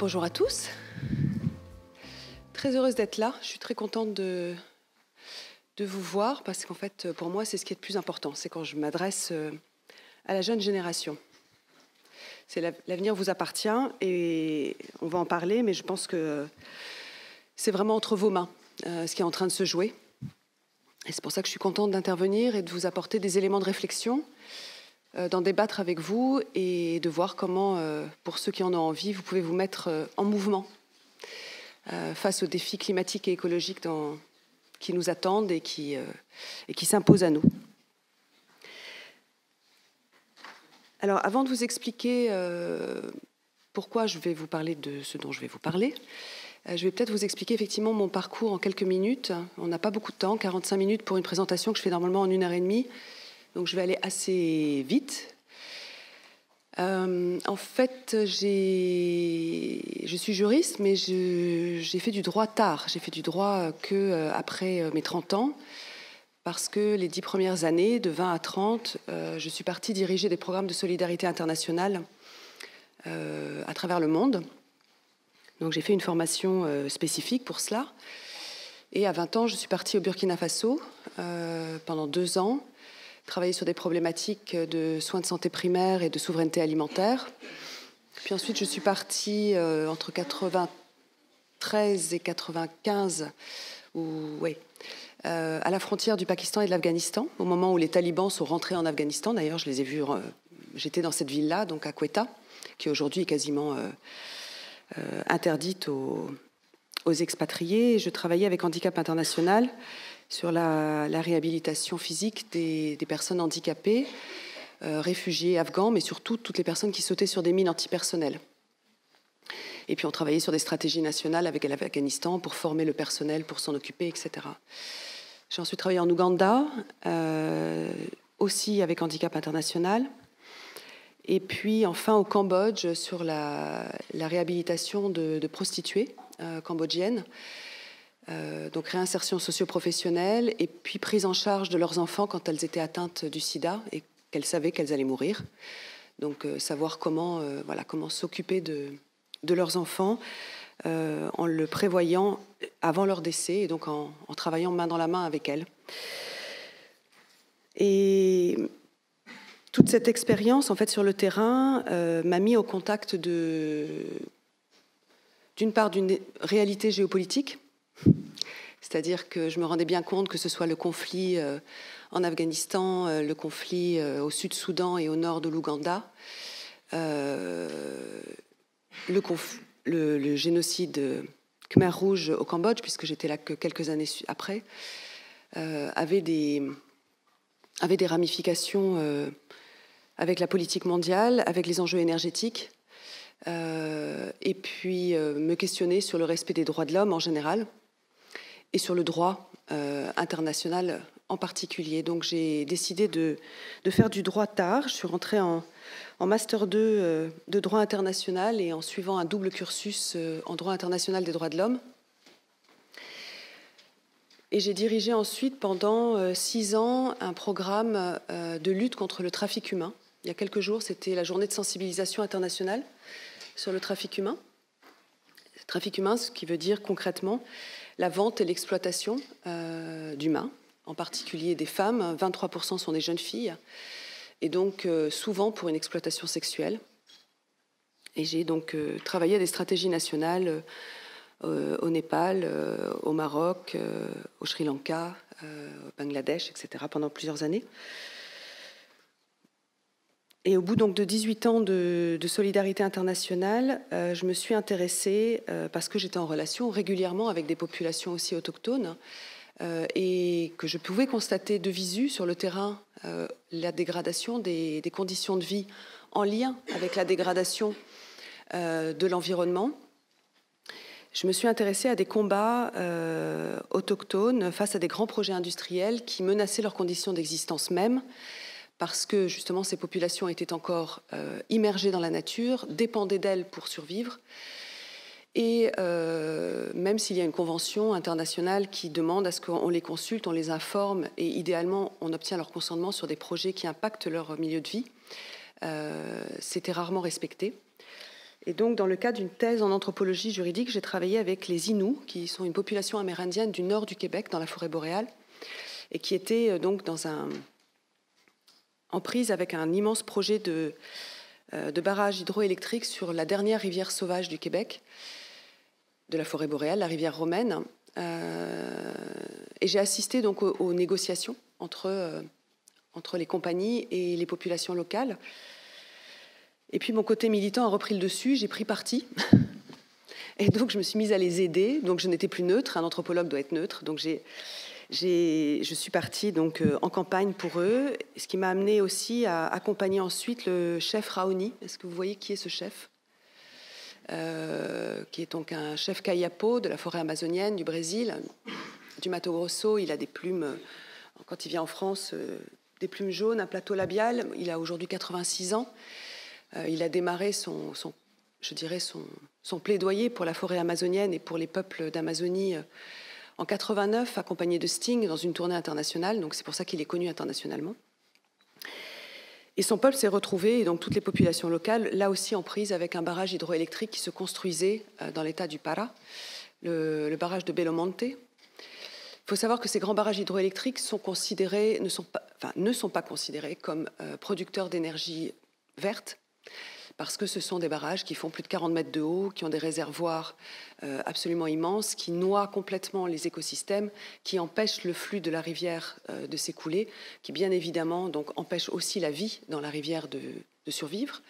bonjour à tous. Très heureuse d'être là. Je suis très contente de vous voir parce qu'en fait, pour moi, c'est ce qui est le plus important. C'est quand je m'adresse à la jeune génération. L'avenir vous appartient et on va en parler, mais je pense que c'est vraiment entre vos mains ce qui est en train de se jouer. Et c'est pour ça que je suis contente d'intervenir et de vous apporter des éléments de réflexion, d'en débattre avec vous et de voir comment, pour ceux qui en ont envie, vous pouvez vous mettre en mouvement face aux défis climatiques et écologiques qui nous attendent et qui s'imposent à nous. Alors, avant de vous expliquer pourquoi je vais vous parler de ce dont je vais vous parler, je vais peut-être vous expliquer effectivement mon parcours en quelques minutes. On n'a pas beaucoup de temps, 45 minutes pour une présentation que je fais normalement en 1h30, donc je vais aller assez vite. En fait, je suis juriste, mais j'ai fait du droit tard. J'ai fait du droit qu'après mes 30 ans, parce que les 10 premières années, de 20 à 30, je suis partie diriger des programmes de solidarité internationale à travers le monde. Donc j'ai fait une formation spécifique pour cela. Et à 20 ans, je suis partie au Burkina Faso pendant 2 ans, travailler sur des problématiques de soins de santé primaire et de souveraineté alimentaire. Puis ensuite, je suis partie entre 93 et 95, à la frontière du Pakistan et de l'Afghanistan, au moment où les talibans sont rentrés en Afghanistan. D'ailleurs, je les ai vus, j'étais dans cette ville-là, donc à Quetta, qui aujourd'hui est quasiment interdite aux expatriés. Je travaillais avec Handicap International sur la réhabilitation physique des personnes handicapées, réfugiés afghans, mais surtout toutes les personnes qui sautaient sur des mines antipersonnelles. Et puis on travaillait sur des stratégies nationales avec l'Afghanistan pour former le personnel, pour s'en occuper, etc. J'ai ensuite travaillé en Ouganda, aussi avec Handicap International. Et puis enfin au Cambodge sur la réhabilitation de prostituées cambodgiennes. Donc réinsertion socio-professionnelle et puis prise en charge de leurs enfants quand elles étaient atteintes du sida et qu'elles savaient qu'elles allaient mourir. Donc savoir comment s'occuper de leurs enfants en le prévoyant avant leur décès et donc en travaillant main dans la main avec elles. Et toute cette expérience en fait sur le terrain m'a mis au contact d'une part d'une réalité géopolitique. C'est-à-dire que je me rendais bien compte que ce soit le conflit en Afghanistan, le conflit au Sud-Soudan et au nord de l'Ouganda, le génocide Khmer Rouge au Cambodge, puisque j'étais là que quelques années après, avait des ramifications avec la politique mondiale, avec les enjeux énergétiques, et puis me questionner sur le respect des droits de l'homme en général, et sur le droit international en particulier. Donc j'ai décidé de faire du droit tard. Je suis rentrée en Master 2 de droit international et en suivant un double cursus en droit international des droits de l'homme. Et j'ai dirigé ensuite pendant 6 ans un programme de lutte contre le trafic humain. Il y a quelques jours, c'était la journée de sensibilisation internationale sur le trafic humain. Trafic humain, ce qui veut dire concrètement la vente et l'exploitation d'humains, en particulier des femmes. 23% sont des jeunes filles, et donc souvent pour une exploitation sexuelle. Et j'ai donc travaillé à des stratégies nationales au Népal, au Maroc, au Sri Lanka, au Bangladesh, etc., pendant plusieurs années. Et au bout donc de 18 ans de solidarité internationale, je me suis intéressée, parce que j'étais en relation régulièrement avec des populations aussi autochtones, et que je pouvais constater de visu sur le terrain la dégradation des conditions de vie en lien avec la dégradation de l'environnement. Je me suis intéressée à des combats autochtones face à des grands projets industriels qui menaçaient leurs conditions d'existence même, parce que justement ces populations étaient encore immergées dans la nature, dépendaient d'elles pour survivre. Et même s'il y a une convention internationale qui demande à ce qu'on les consulte, on les informe et idéalement on obtient leur consentement sur des projets qui impactent leur milieu de vie, c'était rarement respecté. Et donc, dans le cadre d'une thèse en anthropologie juridique, j'ai travaillé avec les Inuits, qui sont une population amérindienne du nord du Québec, dans la forêt boréale, et qui étaient donc en prise avec un immense projet de barrage hydroélectrique sur la dernière rivière sauvage du Québec, de la forêt boréale, la rivière Romaine. Et j'ai assisté donc aux négociations entre les compagnies et les populations locales. Et puis mon côté militant a repris le dessus, j'ai pris parti. Et donc je me suis mise à les aider. Donc je n'étais plus neutre, un anthropologue doit être neutre. Donc je suis partie donc, en campagne pour eux, ce qui m'a amené aussi à accompagner ensuite le chef Raoni. Est-ce que vous voyez qui est ce chef qui est donc un chef Kayapo de la forêt amazonienne du Brésil, du Mato Grosso. Il a des plumes, quand il vient en France, des plumes jaunes, un plateau labial. Il a aujourd'hui 86 ans. Il a démarré son plaidoyer pour la forêt amazonienne et pour les peuples d'Amazonie en 89, accompagné de Sting dans une tournée internationale. Donc c'est pour ça qu'il est connu internationalement. Et son peuple s'est retrouvé, et donc toutes les populations locales, là aussi en prise avec un barrage hydroélectrique qui se construisait dans l'état du Para, le barrage de Belo Monte. Il faut savoir que ces grands barrages hydroélectriques ne sont pas considérés comme producteurs d'énergie verte, parce que ce sont des barrages qui font plus de 40 mètres de haut, qui ont des réservoirs absolument immenses, qui noient complètement les écosystèmes, qui empêchent le flux de la rivière de s'écouler, qui bien évidemment donc, empêchent aussi la vie dans la rivière de survivre.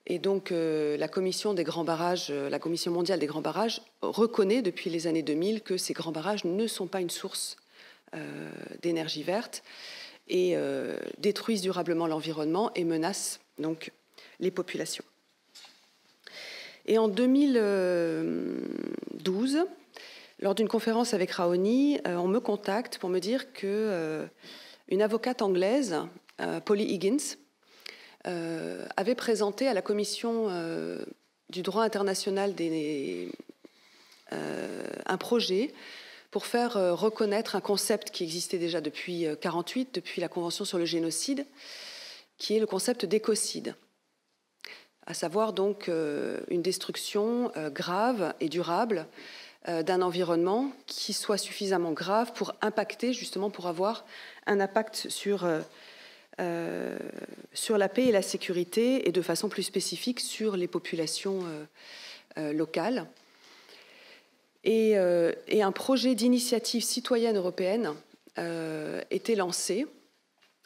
Et donc la commission des grands barrages, la Commission mondiale des grands barrages, reconnaît depuis les années 2000 que ces grands barrages ne sont pas une source d'énergie verte et détruisent durablement l'environnement et menacent donc les populations. Et en 2012, lors d'une conférence avec Raoni, on me contacte pour me dire que une avocate anglaise, Polly Higgins, avait présenté à la Commission du droit international un projet pour faire reconnaître un concept qui existait déjà depuis 1948, depuis la Convention sur le génocide, qui est le concept d'écocide, à savoir donc une destruction grave et durable d'un environnement qui soit suffisamment grave pour impacter, justement pour avoir un impact sur la paix et la sécurité, et de façon plus spécifique sur les populations locales. Et un projet d'initiative citoyenne européenne était lancé,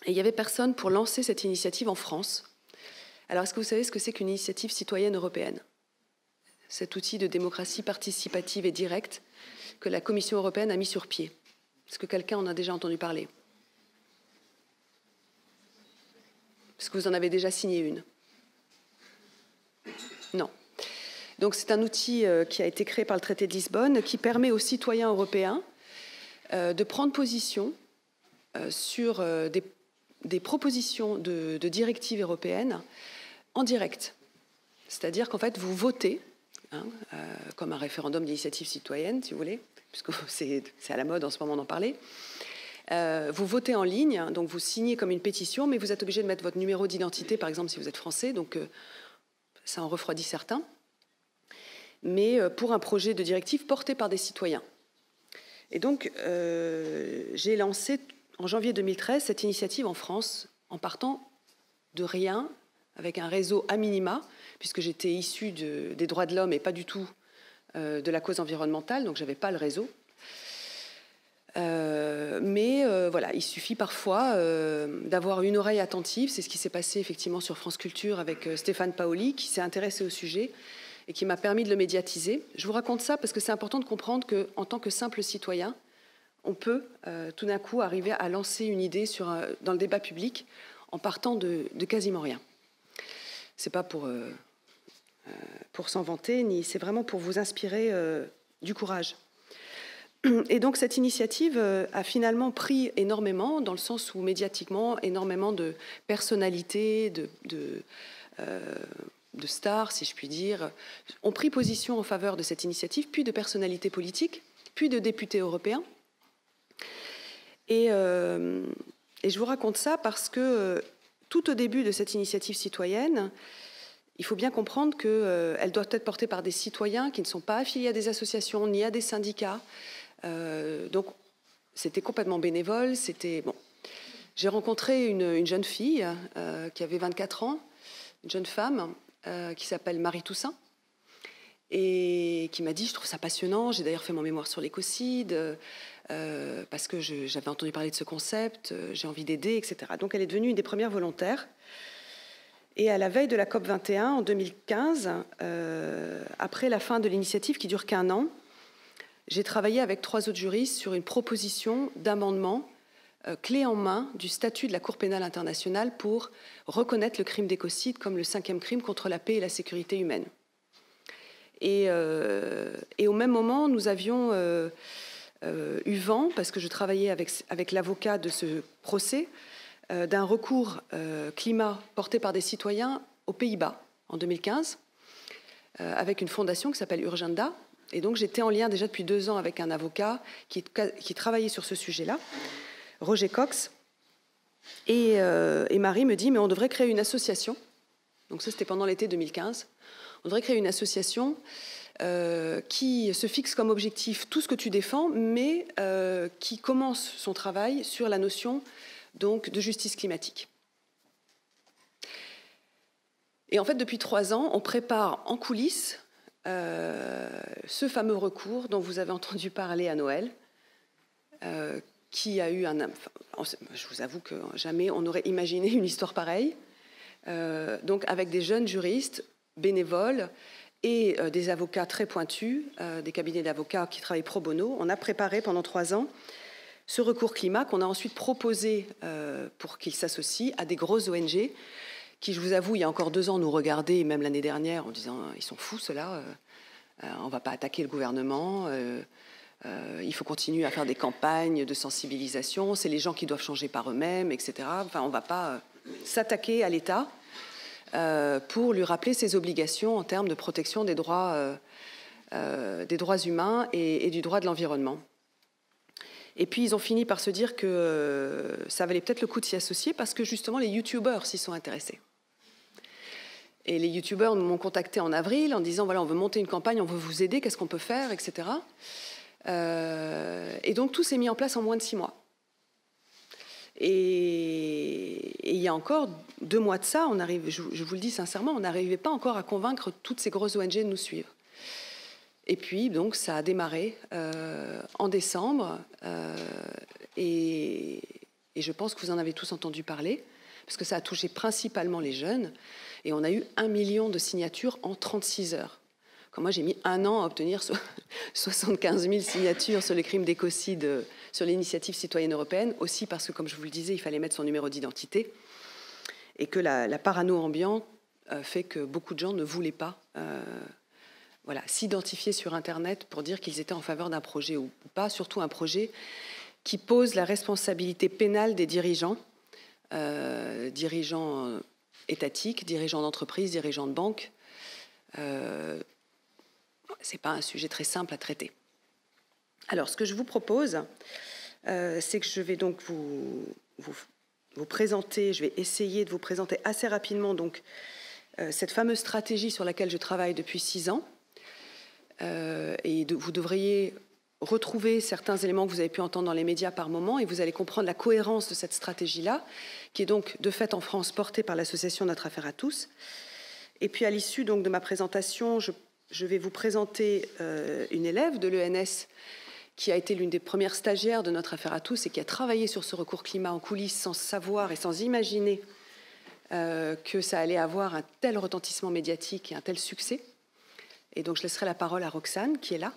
et il n'y avait personne pour lancer cette initiative en France. Alors, est-ce que vous savez ce que c'est qu'une initiative citoyenne européenne ? Cet outil de démocratie participative et directe que la Commission européenne a mis sur pied. Est-ce que quelqu'un en a déjà entendu parler ? Est-ce que vous en avez déjà signé une ? Non. Donc c'est un outil qui a été créé par le traité de Lisbonne, qui permet aux citoyens européens de prendre position sur des propositions de directives européennes en direct. C'est-à-dire qu'en fait, vous votez, comme un référendum d'initiative citoyenne, si vous voulez, puisque c'est à la mode en ce moment d'en parler. Vous votez en ligne, donc vous signez comme une pétition, mais vous êtes obligé de mettre votre numéro d'identité, par exemple, si vous êtes français, donc ça en refroidit certains. Mais pour un projet de directive porté par des citoyens. Et donc, j'ai lancé en janvier 2013 cette initiative en France, en partant de rien, avec un réseau à minima, puisque j'étais issue des droits de l'homme et pas du tout de la cause environnementale, donc je n'avais pas le réseau. Mais voilà, il suffit parfois d'avoir une oreille attentive. C'est ce qui s'est passé effectivement sur France Culture avec Stéphane Paoli, qui s'est intéressé au sujet et qui m'a permis de le médiatiser. Je vous raconte ça parce que c'est important de comprendre qu'en tant que simple citoyen, on peut tout d'un coup arriver à lancer une idée dans le débat public en partant de quasiment rien. C'est pas pour s'en vanter, ni c'est vraiment pour vous inspirer du courage. Et donc cette initiative a finalement pris énormément, dans le sens où médiatiquement, énormément de personnalités, de stars, si je puis dire, ont pris position en faveur de cette initiative, puis de personnalités politiques, puis de députés européens. Et je vous raconte ça parce que tout au début de cette initiative citoyenne, il faut bien comprendre qu'elles doivent être portées par des citoyens qui ne sont pas affiliés à des associations ni à des syndicats. Donc, c'était complètement bénévole. Bon. J'ai rencontré une jeune fille qui avait 24 ans, une jeune femme qui s'appelle Marie Toussaint, et qui m'a dit « Je trouve ça passionnant, j'ai d'ailleurs fait mon mémoire sur l'écocide, parce que j'avais entendu parler de ce concept, j'ai envie d'aider, etc. » Donc elle est devenue une des premières volontaires. Et à la veille de la COP21, en 2015, après la fin de l'initiative qui dure qu'1 an, j'ai travaillé avec 3 autres juristes sur une proposition d'amendement clé en main du statut de la Cour pénale internationale pour reconnaître le crime d'écocide comme le 5e crime contre la paix et la sécurité humaine. Et au même moment, nous avions eu vent, parce que je travaillais avec l'avocat de ce procès, d'un recours climat porté par des citoyens aux Pays-Bas en 2015, avec une fondation qui s'appelle Urgenda. Et donc j'étais en lien déjà depuis 2 ans avec un avocat qui travaillait sur ce sujet-là, Roger Cox. Et Marie me dit « Mais on devrait créer une association ». Donc ça, c'était pendant l'été 2015. On devrait créer une association qui se fixe comme objectif tout ce que tu défends, mais qui commence son travail sur la notion donc, de justice climatique. Et en fait, depuis 3 ans, on prépare en coulisses ce fameux recours dont vous avez entendu parler à Noël, qui a eu je vous avoue que jamais on n'aurait imaginé une histoire pareille. Donc avec des jeunes juristes bénévoles et des avocats très pointus, des cabinets d'avocats qui travaillent pro bono, on a préparé pendant 3 ans ce recours climat qu'on a ensuite proposé pour qu'il s'associe à des grosses ONG qui, je vous avoue, il y a encore 2 ans, nous regardaient, même l'année dernière, en disant « Ils sont fous, ceux-là, on ne va pas attaquer le gouvernement, il faut continuer à faire des campagnes de sensibilisation, c'est les gens qui doivent changer par eux-mêmes, etc. Enfin, on ne va pas s'attaquer à l'État pour lui rappeler ses obligations en termes de protection des droits humains et du droit de l'environnement. » Et puis, ils ont fini par se dire que ça valait peut-être le coup de s'y associer parce que, justement, les youtubeurs s'y sont intéressés. Et les youtubeurs m'ont contacté en avril en disant « Voilà, on veut monter une campagne, on veut vous aider, qu'est-ce qu'on peut faire, etc. » Et donc, tout s'est mis en place en moins de 6 mois. Et il y a encore 2 mois de ça, je vous le dis sincèrement, on n'arrivait pas encore à convaincre toutes ces grosses ONG de nous suivre. Et puis, donc, ça a démarré en décembre. Et je pense que vous en avez tous entendu parler, parce que ça a touché principalement les jeunes. Et on a eu 1 million de signatures en 36 heures. Quand moi, j'ai mis 1 an à obtenir 75 000 signatures sur les crimes d'écocide, sur l'initiative citoyenne européenne, aussi parce que, comme je vous le disais, il fallait mettre son numéro d'identité. Et que la parano ambiante fait que beaucoup de gens ne voulaient pas s'identifier sur Internet pour dire qu'ils étaient en faveur d'un projet ou pas, surtout un projet qui pose la responsabilité pénale des dirigeants, dirigeants étatiques, dirigeants d'entreprises, dirigeants de banques. Ce n'est pas un sujet très simple à traiter. Alors, ce que je vous propose, c'est que je vais donc vous présenter, je vais essayer de vous présenter assez rapidement donc, cette fameuse stratégie sur laquelle je travaille depuis 6 ans. Vous devriez retrouver certains éléments que vous avez pu entendre dans les médias par moment et vous allez comprendre la cohérence de cette stratégie-là, qui est donc de fait en France portée par l'association Notre Affaire à tous. Et puis à l'issue donc de ma présentation, je vais vous présenter une élève de l'ENS qui a été l'une des premières stagiaires de Notre Affaire à tous et qui a travaillé sur ce recours climat en coulisses sans savoir et sans imaginer que ça allait avoir un tel retentissement médiatique et un tel succès. Et donc je laisserai la parole à Roxane qui est là,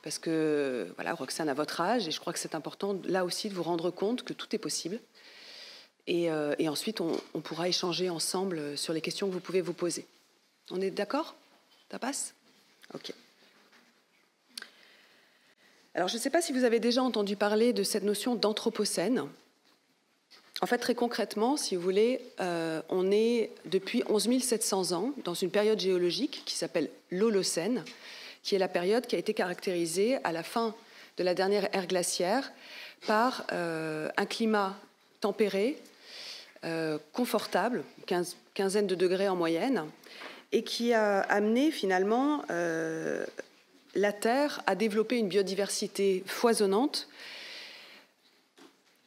parce que voilà, Roxane a votre âge et je crois que c'est important là aussi de vous rendre compte que tout est possible. Et ensuite on pourra échanger ensemble sur les questions que vous pouvez vous poser. On est d'accord? Ça passe? Ok. Alors je ne sais pas si vous avez déjà entendu parler de cette notion d'anthropocène. En fait, très concrètement, si vous voulez, on est depuis 11 700 ans dans une période géologique qui s'appelle l'Holocène, qui est la période qui a été caractérisée à la fin de la dernière ère glaciaire par un climat tempéré, confortable, quinzaine de degrés en moyenne, et qui a amené finalement la Terre à développer une biodiversité foisonnante,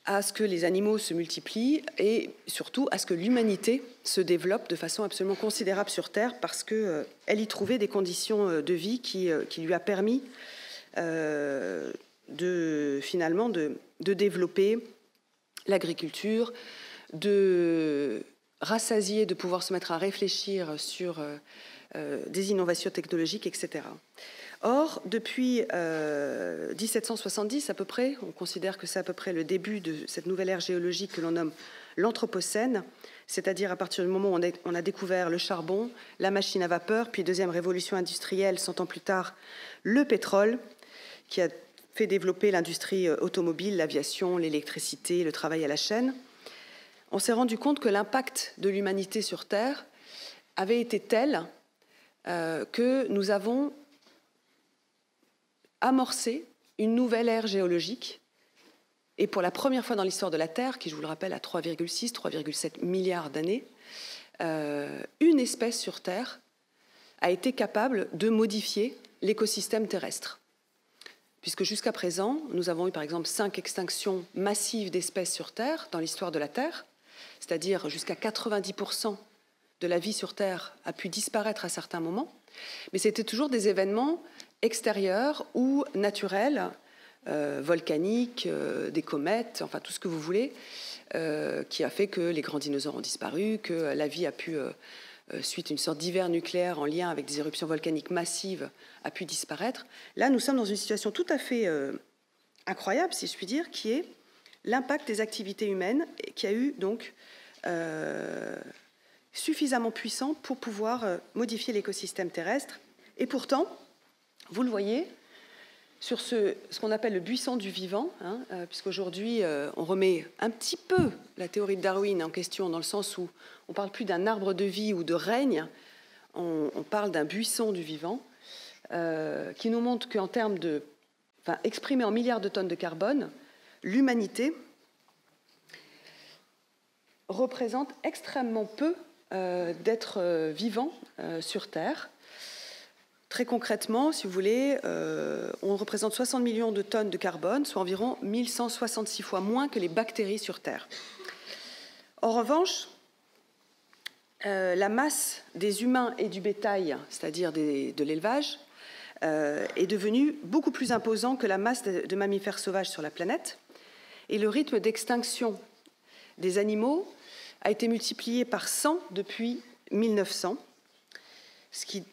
à ce que les animaux se multiplient et surtout à ce que l'humanité se développe de façon absolument considérable sur Terre, parce qu'elle y trouvait des conditions de vie qui lui a permis finalement de développer l'agriculture, de rassasier, de pouvoir se mettre à réfléchir sur des innovations technologiques, etc. Or, depuis 1770 à peu près, on considère que c'est à peu près le début de cette nouvelle ère géologique que l'on nomme l'Anthropocène, c'est-à-dire à partir du moment où on a découvert le charbon, la machine à vapeur, puis deuxième révolution industrielle, 100 ans plus tard, le pétrole, qui a fait développer l'industrie automobile, l'aviation, l'électricité, le travail à la chaîne. On s'est rendu compte que l'impact de l'humanité sur Terre avait été tel que nous avons amorcé une nouvelle ère géologique, et pour la première fois dans l'histoire de la Terre, qui, je vous le rappelle, a 3,6, 3,7 milliards d'années, une espèce sur Terre a été capable de modifier l'écosystème terrestre. Puisque jusqu'à présent, nous avons eu par exemple 5 extinctions massives d'espèces sur Terre dans l'histoire de la Terre, c'est-à-dire jusqu'à 90% de la vie sur Terre a pu disparaître à certains moments, mais c'était toujours des événements extérieurs ou naturels, volcaniques, des comètes, enfin tout ce que vous voulez, qui a fait que les grands dinosaures ont disparu, que la vie a pu, suite à une sorte d'hiver nucléaire en lien avec des éruptions volcaniques massives, a pu disparaître. Là, nous sommes dans une situation tout à fait incroyable, si je puis dire, qui est l'impact des activités humaines, qui a eu donc suffisamment puissant pour pouvoir modifier l'écosystème terrestre. Et pourtant, vous le voyez, sur ce qu'on appelle le buisson du vivant, puisqu'aujourd'hui, on remet un petit peu la théorie de Darwin en question, dans le sens où on ne parle plus d'un arbre de vie ou de règne, on parle d'un buisson du vivant, qui nous montre qu'en termes de... exprimé en milliards de tonnes de carbone, l'humanité représente extrêmement peu d'êtres vivants sur Terre. Très concrètement, si vous voulez, on représente 60 millions de tonnes de carbone, soit environ 1166 fois moins que les bactéries sur Terre. En revanche, la masse des humains et du bétail, c'est-à-dire de l'élevage, est devenue beaucoup plus imposant que la masse de mammifères sauvages sur la planète. Et le rythme d'extinction des animaux a été multiplié par 100 depuis 1900, ce qui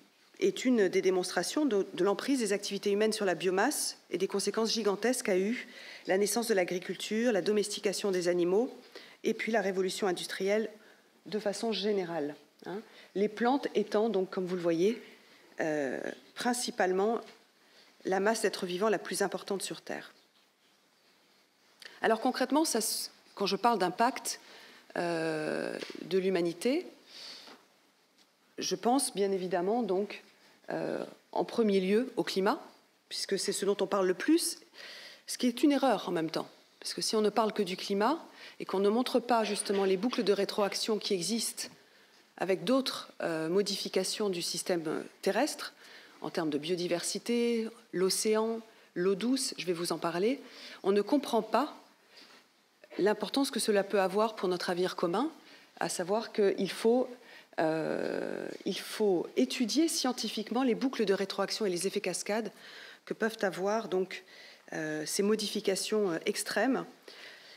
est une des démonstrations de l'emprise des activités humaines sur la biomasse et des conséquences gigantesques qu'a eu la naissance de l'agriculture, la domestication des animaux et puis la révolution industrielle de façon générale. Les plantes étant donc, comme vous le voyez, principalement la masse d'êtres vivants la plus importante sur Terre. Alors concrètement, quand je parle d'impact de l'humanité, je pense bien évidemment donc en premier lieu au climat, puisque c'est ce dont on parle le plus, ce qui est une erreur en même temps. Parce que si on ne parle que du climat et qu'on ne montre pas justement les boucles de rétroaction qui existent avec d'autres modifications du système terrestre, en termes de biodiversité, l'océan, l'eau douce, je vais vous en parler, on ne comprend pas l'importance que cela peut avoir pour notre avenir commun, à savoir qu'il faut étudier scientifiquement les boucles de rétroaction et les effets cascades que peuvent avoir donc, ces modifications extrêmes.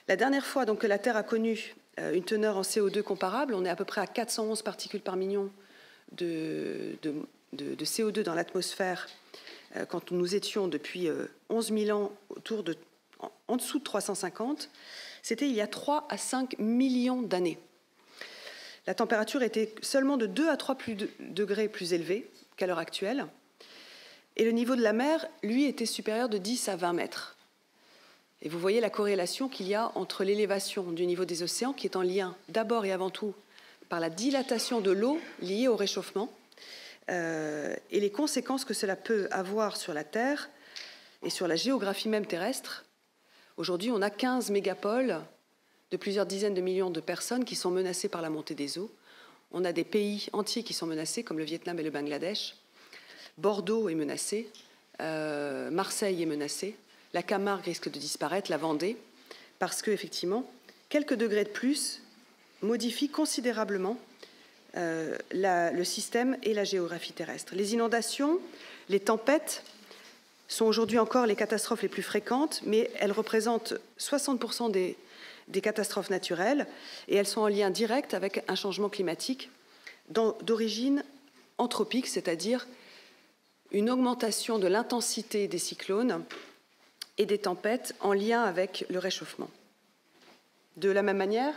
La dernière fois donc, que la Terre a connu une teneur en CO2 comparable, on est à peu près à 411 particules par million de CO2 dans l'atmosphère, quand nous étions depuis 11 000 ans en dessous de 350, c'était il y a 3 à 5 millions d'années. La température était seulement de 2 à 3 degrés plus élevée qu'à l'heure actuelle. Et le niveau de la mer, lui, était supérieur de 10 à 20 mètres. Et vous voyez la corrélation qu'il y a entre l'élévation du niveau des océans, qui est en lien d'abord et avant tout par la dilatation de l'eau liée au réchauffement, et les conséquences que cela peut avoir sur la Terre et sur la géographie même terrestre. Aujourd'hui, on a 15 mégapoles de plusieurs dizaines de millions de personnes qui sont menacées par la montée des eaux. On a des pays entiers qui sont menacés, comme le Vietnam et le Bangladesh. Bordeaux est menacé, Marseille est menacé, la Camargue risque de disparaître, la Vendée, parce que effectivement, quelques degrés de plus modifient considérablement le système et la géographie terrestre. Les inondations, les tempêtes sont aujourd'hui encore les catastrophes les plus fréquentes, mais elles représentent 60% des catastrophes naturelles et elles sont en lien direct avec un changement climatique d'origine anthropique, c'est-à-dire une augmentation de l'intensité des cyclones et des tempêtes en lien avec le réchauffement. De la même manière,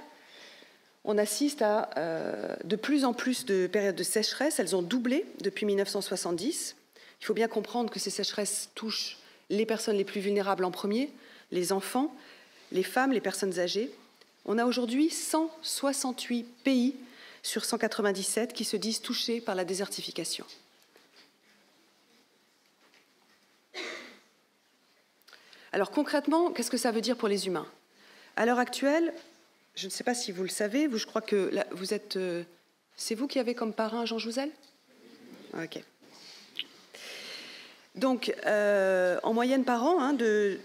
on assiste à de plus en plus de périodes de sécheresse. Elles ont doublé depuis 1970. Il faut bien comprendre que ces sécheresses touchent les personnes les plus vulnérables en premier, les enfants, les femmes, les personnes âgées. On a aujourd'hui 168 pays sur 197 qui se disent touchés par la désertification. Alors concrètement, qu'est-ce que ça veut dire pour les humains? À l'heure actuelle, je ne sais pas si vous le savez, je crois que là, vous êtes... c'est vous qui avez comme parrain Jean Jouzel? Ok. Donc, en moyenne par an, de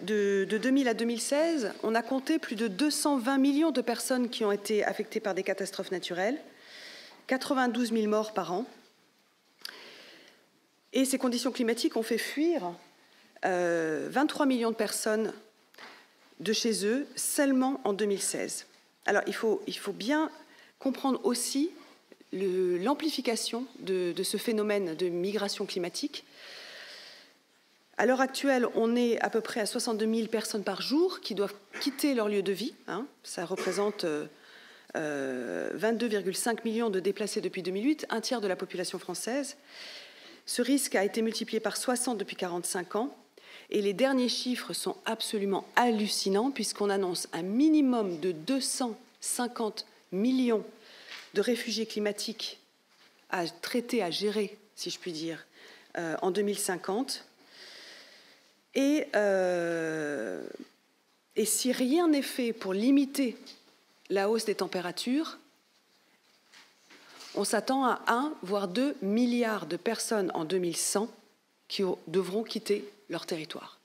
2000 à 2016, on a compté plus de 220 millions de personnes qui ont été affectées par des catastrophes naturelles, 92 000 morts par an. Et ces conditions climatiques ont fait fuir 23 millions de personnes de chez eux seulement en 2016. Alors, il faut bien comprendre aussi l'amplification de ce phénomène de migration climatique. À l'heure actuelle, on est à peu près à 62 000 personnes par jour qui doivent quitter leur lieu de vie. Ça représente 22,5 millions de déplacés depuis 2008, un tiers de la population française. Ce risque a été multiplié par 60 depuis 45 ans. Et les derniers chiffres sont absolument hallucinants puisqu'on annonce un minimum de 250 millions de réfugiés climatiques à traiter, à gérer, si je puis dire, en 2050. Et si rien n'est fait pour limiter la hausse des températures, on s'attend à 1, voire 2 milliards de personnes en 2100 qui devront quitter leur territoire.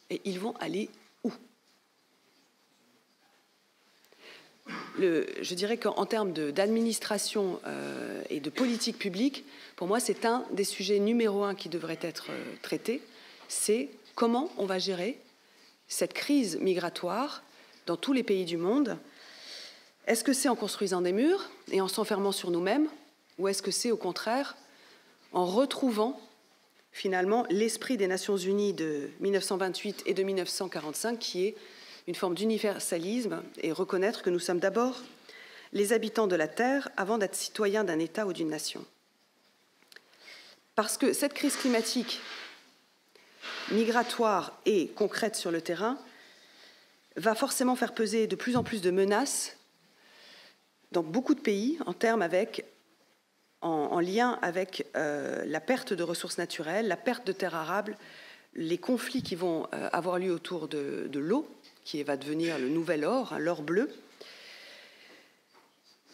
Et ils vont aller où? Je dirais qu'en termes d'administration et de politique publique, pour moi, c'est un des sujets numéro 1 qui devrait être traité. C'est comment on va gérer cette crise migratoire dans tous les pays du monde. Est-ce que c'est en construisant des murs et en s'enfermant sur nous-mêmes, ou est-ce que c'est au contraire en retrouvant finalement l'esprit des Nations Unies de 1928 et de 1945, qui est une forme d'universalisme, et reconnaître que nous sommes d'abord les habitants de la Terre avant d'être citoyens d'un État ou d'une nation. Parce que cette crise climatique, migratoire et concrète sur le terrain, va forcément faire peser de plus en plus de menaces dans beaucoup de pays en lien avec la perte de ressources naturelles, la perte de terres arables, les conflits qui vont avoir lieu autour de l'eau, qui va devenir le nouvel or, l'or bleu.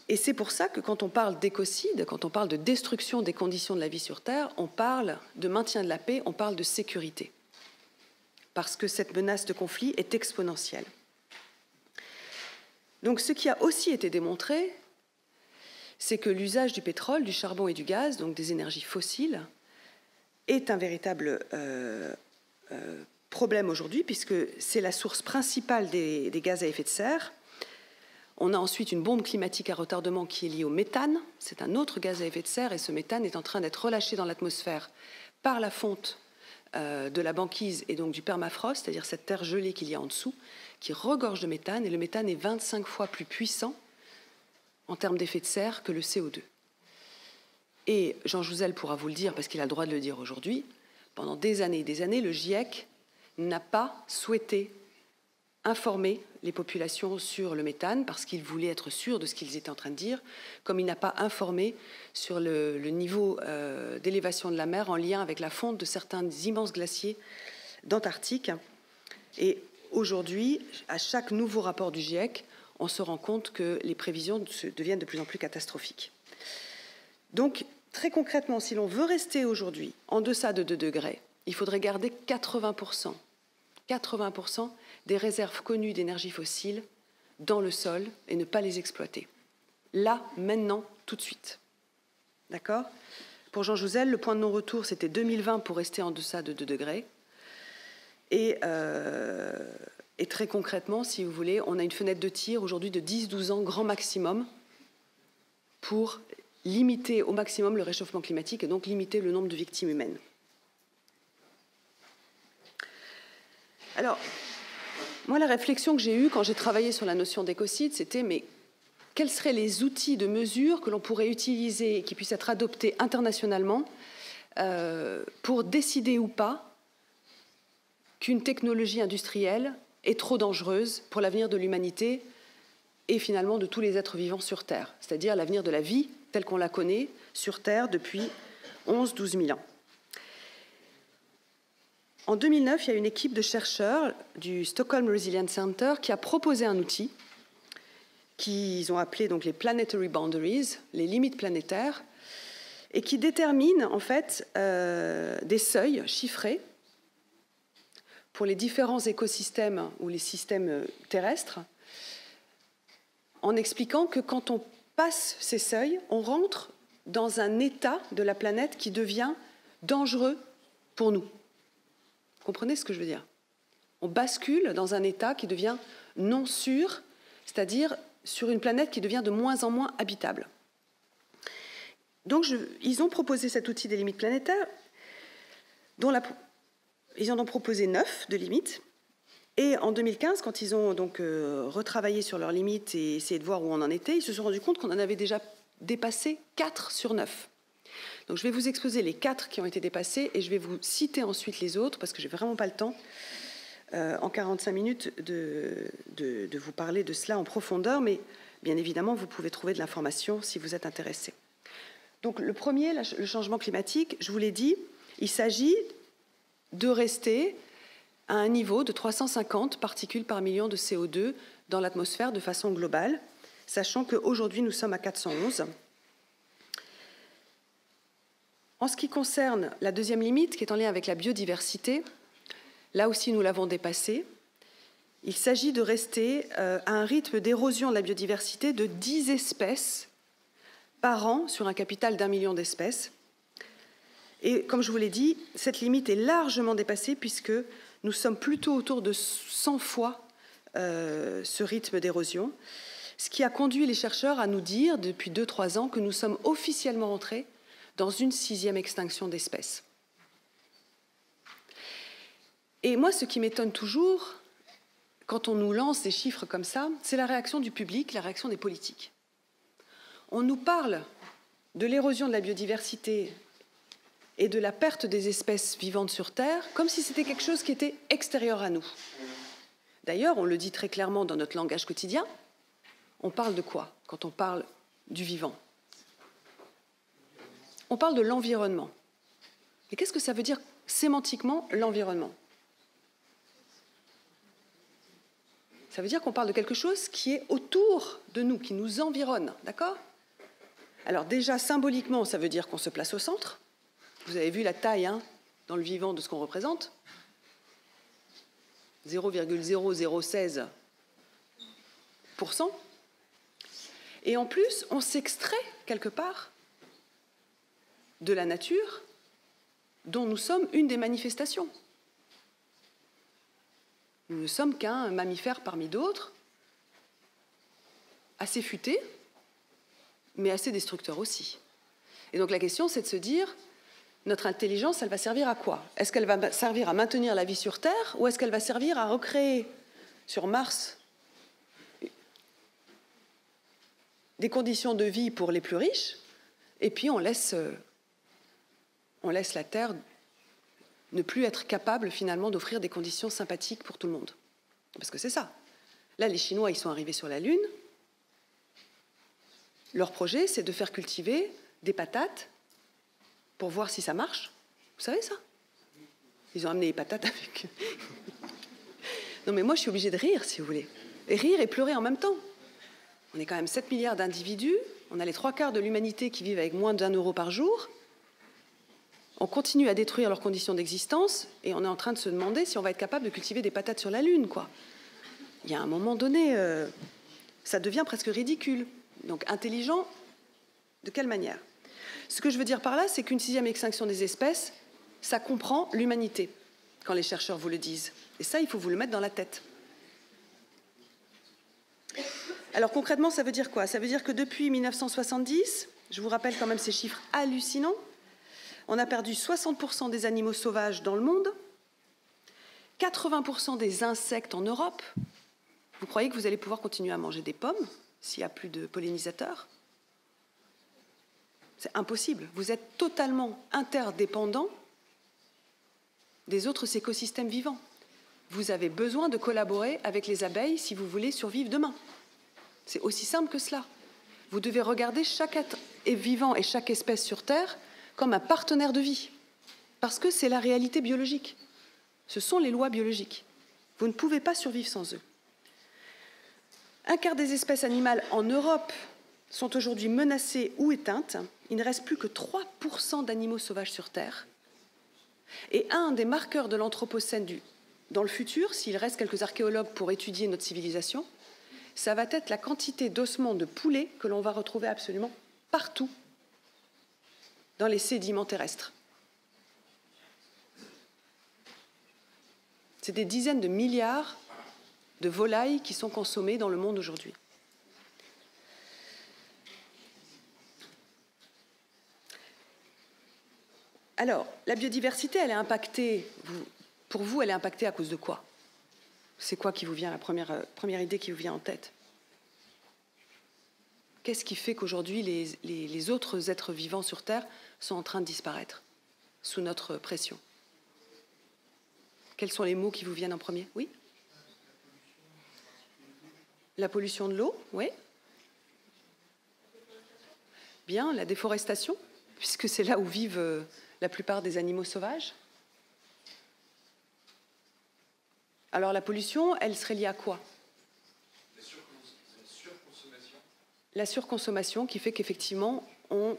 Et c'est pour ça que quand on parle d'écocide, quand on parle de destruction des conditions de la vie sur Terre, on parle de maintien de la paix, on parle de sécurité. Parce que cette menace de conflit est exponentielle. Donc ce qui a aussi été démontré, c'est que l'usage du pétrole, du charbon et du gaz, donc des énergies fossiles, est un véritable problème aujourd'hui, puisque c'est la source principale des gaz à effet de serre. On a ensuite une bombe climatique à retardement qui est liée au méthane. C'est un autre gaz à effet de serre, et ce méthane est en train d'être relâché dans l'atmosphère par la fonte de la banquise et donc du permafrost, c'est-à-dire cette terre gelée qu'il y a en dessous, qui regorge de méthane, et le méthane est 25 fois plus puissant en termes d'effet de serre que le CO2. Et Jean Jouzel pourra vous le dire, parce qu'il a le droit de le dire aujourd'hui, pendant des années et des années, le GIEC n'a pas souhaité informer les populations sur le méthane parce qu'il voulait être sûr de ce qu'ils étaient en train de dire, comme il n'a pas informé sur le niveau d'élévation de la mer en lien avec la fonte de certains immenses glaciers d'Antarctique. Et aujourd'hui, à chaque nouveau rapport du GIEC, on se rend compte que les prévisions deviennent de plus en plus catastrophiques. Donc, très concrètement, si l'on veut rester aujourd'hui en deçà de 2 degrés, il faudrait garder 80% des réserves connues d'énergie fossile dans le sol et ne pas les exploiter. Là, maintenant, tout de suite. D'accord ? Pour Jean Jouzel, le point de non-retour, c'était 2020 pour rester en deçà de 2 degrés. Et très concrètement, si vous voulez, on a une fenêtre de tir aujourd'hui de 10-12 ans, grand maximum, pour limiter au maximum le réchauffement climatique et donc limiter le nombre de victimes humaines. Alors, moi, la réflexion que j'ai eue quand j'ai travaillé sur la notion d'écocide, c'était mais quels seraient les outils de mesure que l'on pourrait utiliser et qui puissent être adoptés internationalement pour décider ou pas qu'une technologie industrielle est trop dangereuse pour l'avenir de l'humanité et finalement de tous les êtres vivants sur Terre, c'est-à-dire l'avenir de la vie telle qu'on la connaît sur Terre depuis 11-12 000 ans. En 2009, il y a une équipe de chercheurs du Stockholm Resilience Center qui a proposé un outil qu'ils ont appelé donc les Planetary Boundaries, les limites planétaires, et qui détermine en fait des seuils chiffrés pour les différents écosystèmes ou les systèmes terrestres, en expliquant que quand on passe ces seuils, on rentre dans un état de la planète qui devient dangereux pour nous. Vous comprenez ce que je veux dire ? On bascule dans un état qui devient non sûr, c'est-à-dire sur une planète qui devient de moins en moins habitable. Donc, ils ont proposé cet outil des limites planétaires, ils en ont proposé 9 de limites. Et en 2015, quand ils ont donc retravaillé sur leurs limites et essayé de voir où on en était, ils se sont rendus compte qu'on en avait déjà dépassé 4 sur 9. Donc, je vais vous exposer les 4 qui ont été dépassés et je vais vous citer ensuite les autres parce que je n'ai vraiment pas le temps en 45 minutes de vous parler de cela en profondeur, mais bien évidemment, vous pouvez trouver de l'information si vous êtes intéressé. Donc, le premier, le changement climatique, je vous l'ai dit, il s'agit de rester à un niveau de 350 particules par million de CO2 dans l'atmosphère de façon globale, sachant qu'aujourd'hui, nous sommes à 411. En ce qui concerne la deuxième limite, qui est en lien avec la biodiversité, là aussi, nous l'avons dépassée. Il s'agit de rester à un rythme d'érosion de la biodiversité de 10 espèces par an sur un capital d'1 million d'espèces. Et comme je vous l'ai dit, cette limite est largement dépassée puisque nous sommes plutôt autour de 100 fois ce rythme d'érosion, ce qui a conduit les chercheurs à nous dire depuis 2-3 ans que nous sommes officiellement entrés dans une 6e extinction d'espèces. Et moi, ce qui m'étonne toujours, quand on nous lance des chiffres comme ça, c'est la réaction du public, la réaction des politiques. On nous parle de l'érosion de la biodiversité et de la perte des espèces vivantes sur Terre comme si c'était quelque chose qui était extérieur à nous. D'ailleurs, on le dit très clairement dans notre langage quotidien, on parle de quoi quand on parle du vivant ? On parle de l'environnement. Et qu'est-ce que ça veut dire sémantiquement, l'environnement ? Ça veut dire qu'on parle de quelque chose qui est autour de nous, qui nous environne, d'accord ? Alors déjà, symboliquement, ça veut dire qu'on se place au centre. Vous avez vu la taille dans le vivant de ce qu'on représente. 0,0016%. Et en plus, on s'extrait quelque part de la nature dont nous sommes une des manifestations. Nous ne sommes qu'un mammifère parmi d'autres, assez futé, mais assez destructeur aussi. Et donc la question, c'est de se dire, notre intelligence, elle va servir à quoi ? Est-ce qu'elle va servir à maintenir la vie sur Terre ou est-ce qu'elle va servir à recréer sur Mars des conditions de vie pour les plus riches et puis on laisse la Terre ne plus être capable finalement d'offrir des conditions sympathiques pour tout le monde. Parce que c'est ça. Là, les Chinois, ils sont arrivés sur la Lune. Leur projet, c'est de faire cultiver des patates pour voir si ça marche. Vous savez ça ? Ils ont amené les patates avec eux. Non, mais moi, je suis obligée de rire, si vous voulez. Et rire et pleurer en même temps. On est quand même 7 milliards d'individus On a les 3/4 de l'humanité qui vivent avec moins d'1 euro par jour. On continue à détruire leurs conditions d'existence et on est en train de se demander si on va être capable de cultiver des patates sur la Lune, quoi. Il y a un moment donné, ça devient presque ridicule. Donc intelligent, de quelle manière? Ce que je veux dire par là, c'est qu'une 6e extinction des espèces, ça comprend l'humanité, quand les chercheurs vous le disent. Et ça, il faut vous le mettre dans la tête. Alors concrètement, ça veut dire quoi? Ça veut dire que depuis 1970, je vous rappelle quand même ces chiffres hallucinants, on a perdu 60% des animaux sauvages dans le monde, 80% des insectes en Europe. Vous croyez que vous allez pouvoir continuer à manger des pommes s'il n'y a plus de pollinisateurs? C'est impossible. Vous êtes totalement interdépendant des autres écosystèmes vivants. Vous avez besoin de collaborer avec les abeilles si vous voulez survivre demain. C'est aussi simple que cela. Vous devez regarder chaque être vivant et chaque espèce sur Terre comme un partenaire de vie, parce que c'est la réalité biologique. Ce sont les lois biologiques. Vous ne pouvez pas survivre sans eux. 1/4 des espèces animales en Europe sont aujourd'hui menacées ou éteintes. Il ne reste plus que 3% d'animaux sauvages sur Terre. Et un des marqueurs de l'Anthropocène dans le futur, s'il reste quelques archéologues pour étudier notre civilisation, ça va être la quantité d'ossements de poulets que l'on va retrouver absolument partout dans les sédiments terrestres. C'est des dizaines de milliards de volailles qui sont consommées dans le monde aujourd'hui. Alors, la biodiversité, elle est impactée, pour vous, elle est impactée à cause de quoi? C'est quoi qui vous vient, la première idée qui vous vient en tête? Qu'est-ce qui fait qu'aujourd'hui, les autres êtres vivants sur Terre sont en train de disparaître sous notre pression? Quels sont les mots qui vous viennent en premier? Oui? La pollution de l'eau, oui. Bien, la déforestation, puisque c'est là où vivent la plupart des animaux sauvages. Alors la pollution, elle serait liée à quoi? La surconsommation qui fait qu'effectivement, on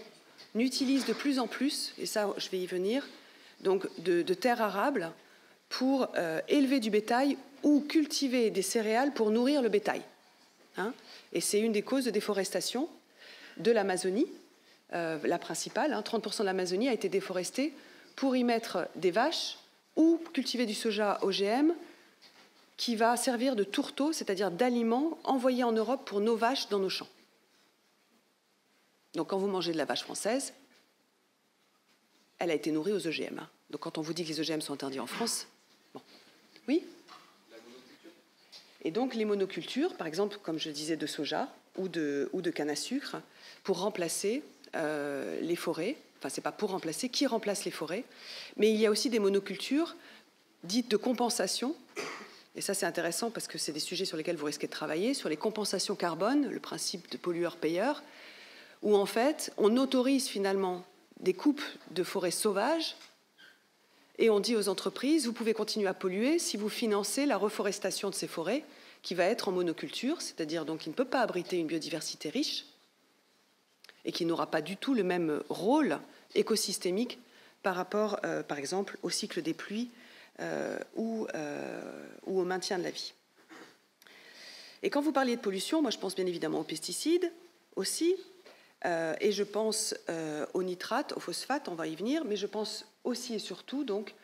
utilise de plus en plus, et ça je vais y venir, donc de terres arables pour élever du bétail ou cultiver des céréales pour nourrir le bétail. Hein, et c'est une des causes de déforestation de l'Amazonie, la principale. 30% de l'Amazonie a été déforestée pour y mettre des vaches ou cultiver du soja OGM qui va servir de tourteau, c'est-à-dire d'aliment envoyé en Europe pour nos vaches dans nos champs. Donc quand vous mangez de la vache française, elle a été nourrie aux OGM. Donc quand on vous dit que les OGM sont interdits en France, bon. Oui? Et donc les monocultures, par exemple, comme je disais, de soja ou de canne à sucre, pour remplacer les forêts. Enfin, c'est pas pour remplacer, qui remplace les forêts. Mais il y a aussi des monocultures dites de compensation. Et ça, c'est intéressant parce que c'est des sujets sur lesquels vous risquez de travailler, sur les compensations carbone, le principe de pollueur-payeur, où en fait, on autorise finalement des coupes de forêts sauvages et on dit aux entreprises, vous pouvez continuer à polluer si vous financez la reforestation de ces forêts qui va être en monoculture, c'est-à-dire donc qui ne peut pas abriter une biodiversité riche et qui n'aura pas du tout le même rôle écosystémique par rapport, par exemple, au cycle des pluies ou au maintien de la vie. Et quand vous parliez de pollution, moi je pense bien évidemment aux pesticides aussi, et je pense aux nitrates, aux phosphates, on va y venir, mais je pense aussi et surtout donc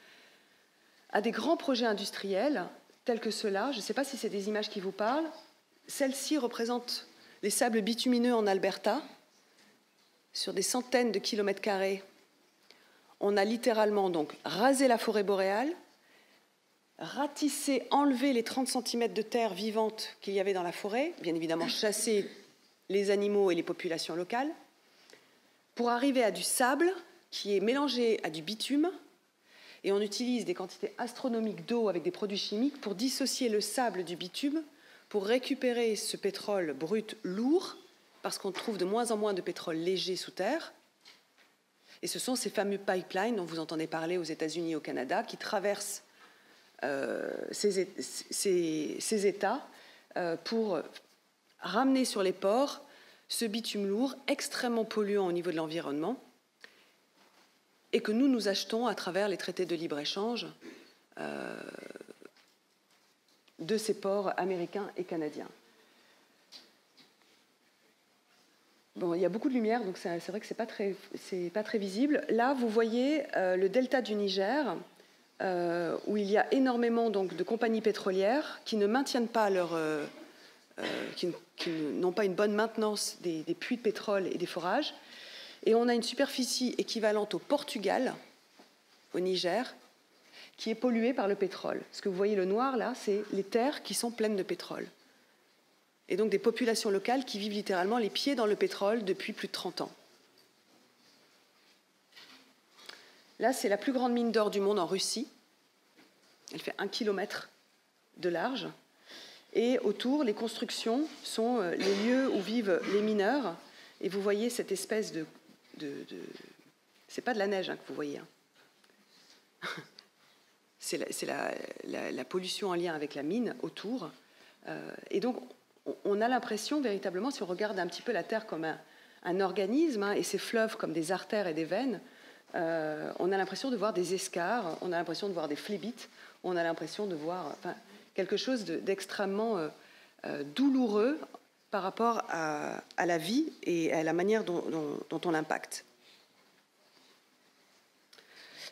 à des grands projets industriels tels que ceux-là. Je ne sais pas si c'est des images qui vous parlent. Celles-ci représentent les sables bitumineux en Alberta, sur des centaines de kilomètres carrés. On a littéralement donc rasé la forêt boréale, ratissé, enlevé les 30 cm de terre vivante qu'il y avait dans la forêt, bien évidemment chassé les animaux et les populations locales, pour arriver à du sable qui est mélangé à du bitume, et on utilise des quantités astronomiques d'eau avec des produits chimiques pour dissocier le sable du bitume, pour récupérer ce pétrole brut lourd, parce qu'on trouve de moins en moins de pétrole léger sous terre. Et ce sont ces fameux pipelines dont vous entendez parler aux États-Unis et au Canada, qui traversent ces États pour ramener sur les ports ce bitume lourd extrêmement polluant au niveau de l'environnement et que nous achetons à travers les traités de libre-échange de ces ports américains et canadiens. Bon, il y a beaucoup de lumière, donc c'est vrai que c'est pas très visible. Là, vous voyez le delta du Niger, où il y a énormément donc, de compagnies pétrolières qui ne maintiennent pas qui n'ont pas une bonne maintenance des puits de pétrole et des forages. Et on a une superficie équivalente au Portugal, au Niger, qui est polluée par le pétrole. Ce que vous voyez le noir là, c'est les terres qui sont pleines de pétrole. Et donc des populations locales qui vivent littéralement les pieds dans le pétrole depuis plus de 30 ans. Là, c'est la plus grande mine d'or du monde en Russie. Elle fait 1 kilomètre de large. Et autour, les constructions sont les lieux où vivent les mineurs. Et vous voyez cette espèce de... C'est pas de la neige hein, que vous voyez. Hein. C'est la pollution en lien avec la mine autour. Et donc, on a l'impression véritablement, si on regarde un petit peu la Terre comme un organisme, hein, et ses fleuves comme des artères et des veines, on a l'impression de voir des escarres, on a l'impression de voir des phlébites, on a l'impression de voir quelque chose d'extrêmement douloureux par rapport à la vie et à la manière dont on l'impacte.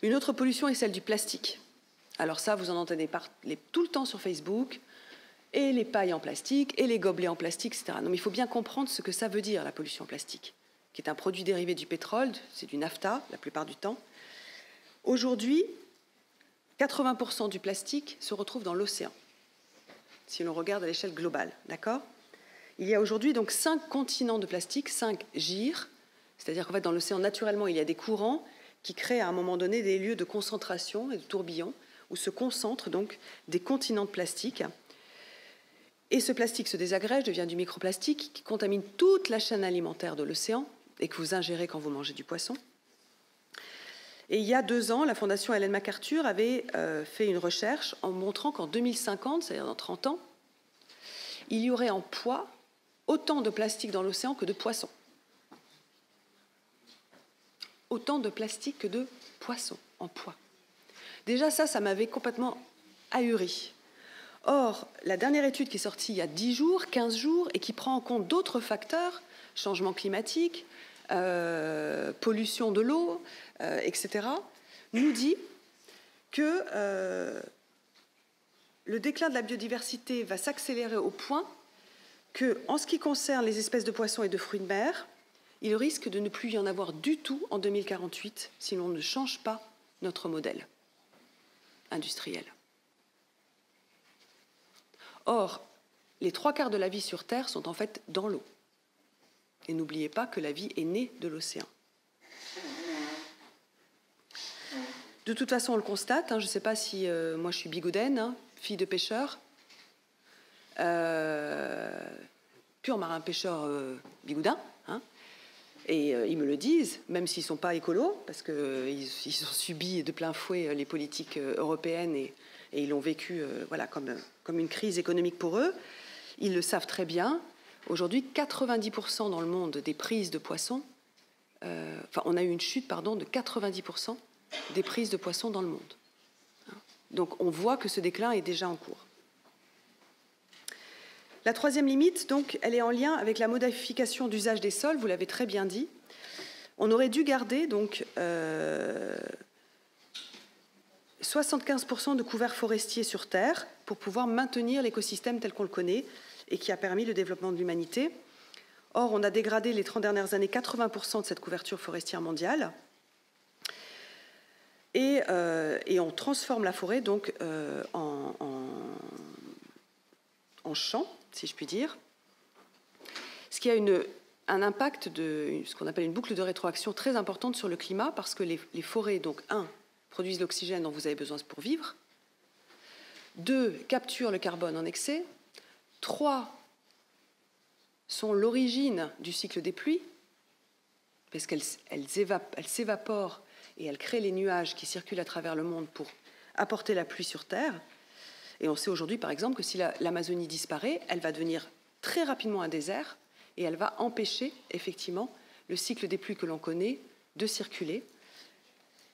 Une autre pollution est celle du plastique. Alors ça, vous en entendez tout le temps sur Facebook, et les pailles en plastique, et les gobelets en plastique, etc. Non, mais il faut bien comprendre ce que ça veut dire, la pollution en plastique, qui est un produit dérivé du pétrole, c'est du naphta la plupart du temps. Aujourd'hui, 80% du plastique se retrouve dans l'océan, si l'on regarde à l'échelle globale, d'accord ? Il y a aujourd'hui donc 5 continents de plastique, 5 gyres, c'est-à-dire qu'en fait, dans l'océan, naturellement, il y a des courants qui créent à un moment donné des lieux de concentration et de tourbillons, où se concentrent donc des continents de plastique. Et ce plastique se désagrège, devient du microplastique qui contamine toute la chaîne alimentaire de l'océan et que vous ingérez quand vous mangez du poisson. Et il y a 2 ans, la Fondation Ellen MacArthur avait fait une recherche en montrant qu'en 2050, c'est-à-dire dans 30 ans, il y aurait en poids autant de plastique dans l'océan que de poissons. Autant de plastique que de poissons en poids. Déjà, ça m'avait complètement ahuri. Or, la dernière étude qui est sortie il y a 10 jours, 15 jours, et qui prend en compte d'autres facteurs, changement climatique, pollution de l'eau, etc., nous dit que le déclin de la biodiversité va s'accélérer au point que, en ce qui concerne les espèces de poissons et de fruits de mer, il risque de ne plus y en avoir du tout en 2048 si l'on ne change pas notre modèle industriel. Or, les 3/4 de la vie sur Terre sont en fait dans l'eau. Et n'oubliez pas que la vie est née de l'océan. De toute façon, on le constate. Hein, je ne sais pas si... moi, je suis bigoudaine, hein, fille de pêcheur. Pur marin-pêcheur bigoudin. Hein, et ils me le disent, même s'ils ne sont pas écolos, parce qu'ils ont subi de plein fouet les politiques européennes et ils l'ont vécu voilà, comme une crise économique pour eux. Ils le savent très bien. Aujourd'hui, 90% dans le monde des prises de poissons, on a eu une chute de 90% des prises de poissons dans le monde. Donc on voit que ce déclin est déjà en cours. La troisième limite, donc, elle est en lien avec la modification d'usage des sols, vous l'avez très bien dit. On aurait dû garder donc 75% de couverts forestiers sur Terre pour pouvoir maintenir l'écosystème tel qu'on le connaît et qui a permis le développement de l'humanité. Or, on a dégradé les 30 dernières années 80% de cette couverture forestière mondiale et on transforme la forêt donc en champ, si je puis dire, ce qui a un impact de ce qu'on appelle une boucle de rétroaction très importante sur le climat parce que les forêts, donc 1, produisent l'oxygène dont vous avez besoin pour vivre, 2, capturent le carbone en excès, 3, sont l'origine du cycle des pluies, parce qu'elles s'évaporent et elles créent les nuages qui circulent à travers le monde pour apporter la pluie sur Terre. Et on sait aujourd'hui, par exemple, que si l'Amazonie disparaît, elle va devenir très rapidement un désert et elle va empêcher effectivement le cycle des pluies que l'on connaît de circuler.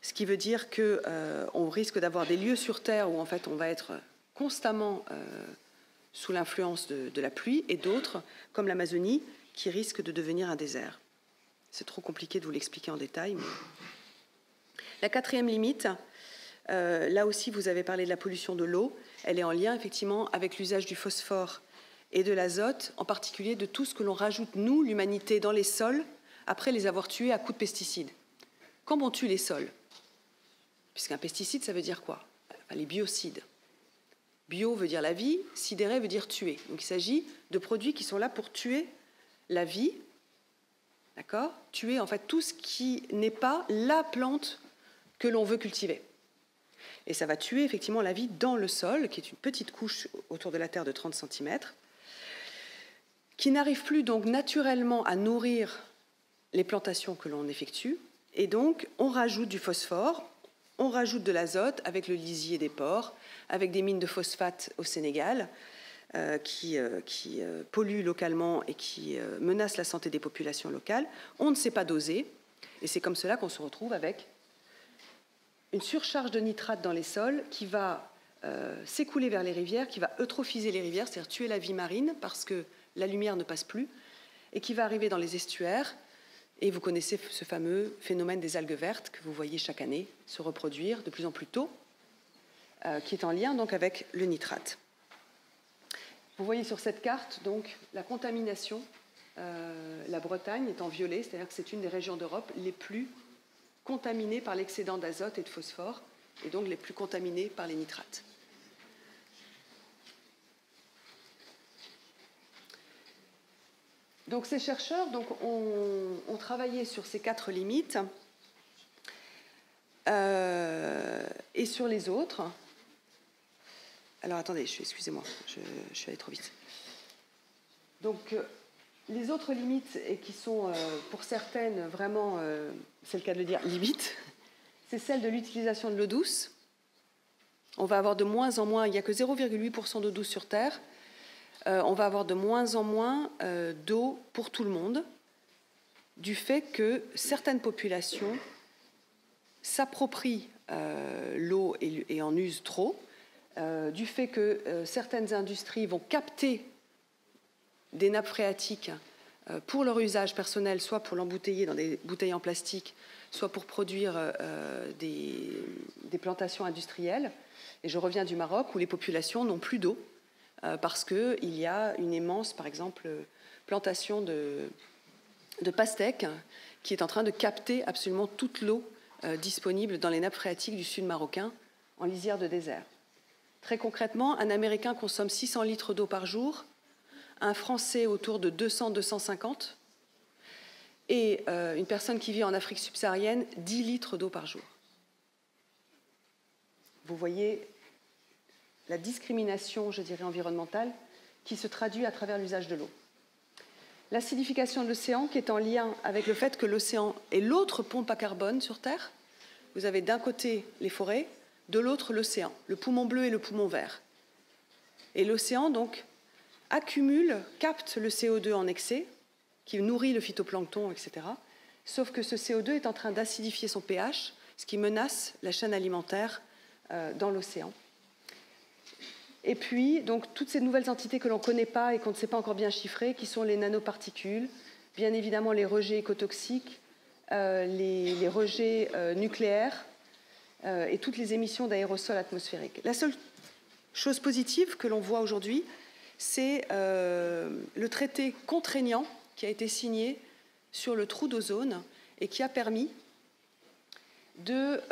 Ce qui veut dire qu'on risque d'avoir des lieux sur Terre où en fait on va être constamment sous l'influence de la pluie, et d'autres, comme l'Amazonie, qui risquent de devenir un désert. C'est trop compliqué de vous l'expliquer en détail. Mais... La quatrième limite, là aussi vous avez parlé de la pollution de l'eau, elle est en lien effectivement avec l'usage du phosphore et de l'azote, en particulier de tout ce que l'on rajoute, nous, l'humanité, dans les sols, après les avoir tués à coups de pesticides. Quand on tue les sols, puisqu'un pesticide, ça veut dire quoi? Enfin, les biocides. Bio veut dire la vie, sidéré veut dire tuer. Donc il s'agit de produits qui sont là pour tuer la vie, d'accord? Tuer en fait tout ce qui n'est pas la plante que l'on veut cultiver. Et ça va tuer effectivement la vie dans le sol, qui est une petite couche autour de la terre de 30 cm, qui n'arrive plus donc naturellement à nourrir les plantations que l'on effectue. Et donc on rajoute du phosphore, on rajoute de l'azote avec le lisier des porcs, avec des mines de phosphate au Sénégal, qui polluent localement et qui menacent la santé des populations locales. On ne sait pas doser, et c'est comme cela qu'on se retrouve avec une surcharge de nitrate dans les sols qui va s'écouler vers les rivières, qui va eutrophiser les rivières, c'est-à-dire tuer la vie marine parce que la lumière ne passe plus, et qui va arriver dans les estuaires. Et vous connaissez ce fameux phénomène des algues vertes que vous voyez chaque année se reproduire de plus en plus tôt, qui est en lien donc avec le nitrate. Vous voyez sur cette carte donc la contamination. La Bretagne est en violet, c'est-à-dire que c'est une des régions d'Europe les plus contaminées par l'excédent d'azote et de phosphore, et donc les plus contaminées par les nitrates. Donc ces chercheurs ont travaillé sur ces 4 limites et sur les autres. Alors attendez, excusez-moi, je suis allée trop vite. Donc les autres limites, et qui sont pour certaines vraiment, c'est le cas de le dire, limites, c'est celle de l'utilisation de l'eau douce. On va avoir de moins en moins, il n'y a que 0,8% d'eau douce sur Terre. On va avoir de moins en moins d'eau pour tout le monde, du fait que certaines populations s'approprient l'eau et en usent trop, du fait que certaines industries vont capter des nappes phréatiques pour leur usage personnel, soit pour l'embouteiller dans des bouteilles en plastique, soit pour produire des plantations industrielles. Et je reviens du Maroc, où les populations n'ont plus d'eau, parce qu'il y a une immense, par exemple, plantation de pastèques qui est en train de capter absolument toute l'eau disponible dans les nappes phréatiques du sud marocain en lisière de désert. Très concrètement, un Américain consomme 600 litres d'eau par jour, un Français autour de 200-250, et une personne qui vit en Afrique subsaharienne, 10 litres d'eau par jour. Vous voyez la discrimination, je dirais, environnementale, qui se traduit à travers l'usage de l'eau. L'acidification de l'océan, qui est en lien avec le fait que l'océan est l'autre pompe à carbone sur Terre. Vous avez d'un côté les forêts, de l'autre l'océan, le poumon bleu et le poumon vert. Et l'océan, donc, accumule, capte le CO2 en excès, qui nourrit le phytoplancton, etc. Sauf que ce CO2 est en train d'acidifier son pH, ce qui menace la chaîne alimentaire dans l'océan. Et puis, donc, toutes ces nouvelles entités que l'on ne connaît pas et qu'on ne sait pas encore bien chiffrer, qui sont les nanoparticules, bien évidemment les rejets écotoxiques, les rejets nucléaires et toutes les émissions d'aérosols atmosphériques. La seule chose positive que l'on voit aujourd'hui, c'est le traité contraignant qui a été signé sur le trou d'ozone et qui a permis de,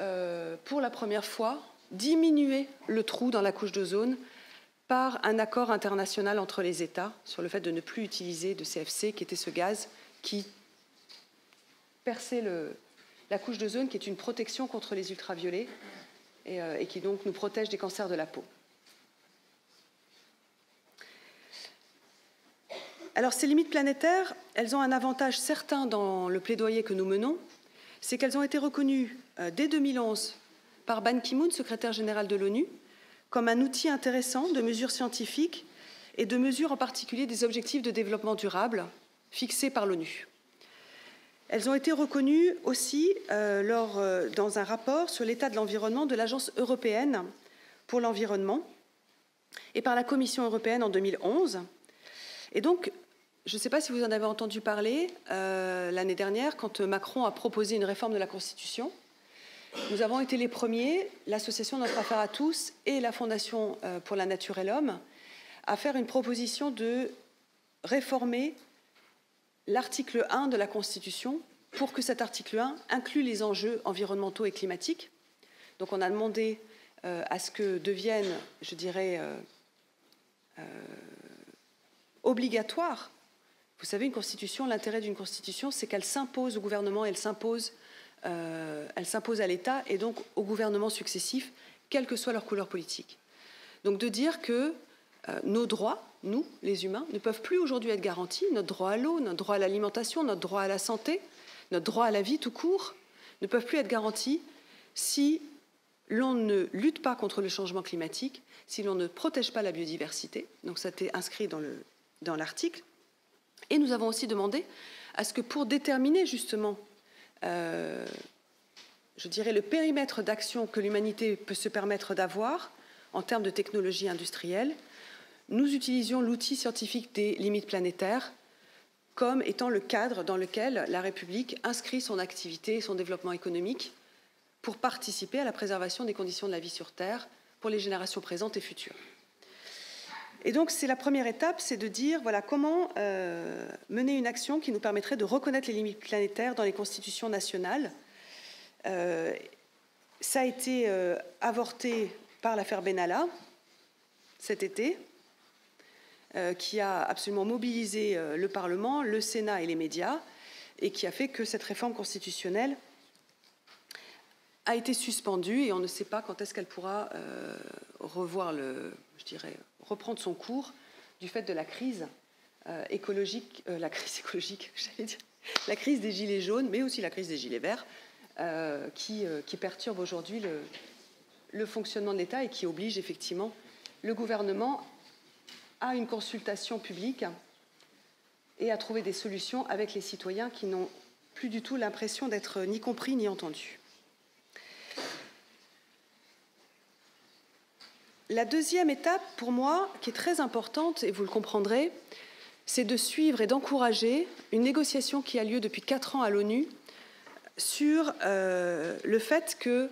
pour la première fois, diminuer le trou dans la couche d'ozone par un accord international entre les États sur le fait de ne plus utiliser de CFC, qui était ce gaz qui perçait la couche d'ozone, qui est une protection contre les ultraviolets et qui donc nous protège des cancers de la peau. Alors ces limites planétaires, elles ont un avantage certain dans le plaidoyer que nous menons, c'est qu'elles ont été reconnues dès 2011 par Ban Ki-moon, secrétaire général de l'ONU, comme un outil intéressant de mesures scientifiques et de mesures en particulier des objectifs de développement durable fixées par l'ONU. Elles ont été reconnues aussi dans un rapport sur l'état de l'environnement de l'Agence européenne pour l'environnement et par la Commission européenne en 2011. Et donc, je ne sais pas si vous en avez entendu parler l'année dernière, quand Macron a proposé une réforme de la Constitution. Nous avons été les premiers, l'association Notre Affaire à tous et la Fondation pour la Nature et l'Homme, à faire une proposition de réformer l'article 1 de la Constitution pour que cet article 1 inclue les enjeux environnementaux et climatiques. Donc on a demandé à ce que devienne, je dirais, obligatoire. Vous savez, une constitution, l'intérêt d'une constitution, c'est qu'elle s'impose au gouvernement, elle s'impose à l'État et donc aux gouvernements successifs, quelle que soit leur couleur politique. Donc de dire que nos droits, nous, les humains, ne peuvent plus aujourd'hui être garantis, notre droit à l'eau, notre droit à l'alimentation, notre droit à la santé, notre droit à la vie tout court, ne peuvent plus être garantis si l'on ne lutte pas contre le changement climatique, si l'on ne protège pas la biodiversité. Donc ça a été inscrit dans l'article. Et nous avons aussi demandé à ce que pour déterminer justement, je dirais, le périmètre d'action que l'humanité peut se permettre d'avoir en termes de technologie industrielle, nous utilisions l'outil scientifique des limites planétaires comme étant le cadre dans lequel la République inscrit son activité et son développement économique pour participer à la préservation des conditions de la vie sur Terre pour les générations présentes et futures. Et donc, c'est la première étape, c'est de dire voilà, comment mener une action qui nous permettrait de reconnaître les limites planétaires dans les constitutions nationales. Ça a été avorté par l'affaire Benalla cet été, qui a absolument mobilisé le Parlement, le Sénat et les médias, et qui a fait que cette réforme constitutionnelle a été suspendue et on ne sait pas quand est-ce qu'elle pourra reprendre son cours du fait de la crise écologique, la crise des gilets jaunes, mais aussi la crise des gilets verts, qui perturbe aujourd'hui le fonctionnement de l'État et qui oblige effectivement le gouvernement à une consultation publique et à trouver des solutions avec les citoyens qui n'ont plus du tout l'impression d'être ni compris ni entendus. La deuxième étape, pour moi, qui est très importante, et vous le comprendrez, c'est de suivre et d'encourager une négociation qui a lieu depuis 4 ans à l'ONU sur le fait que,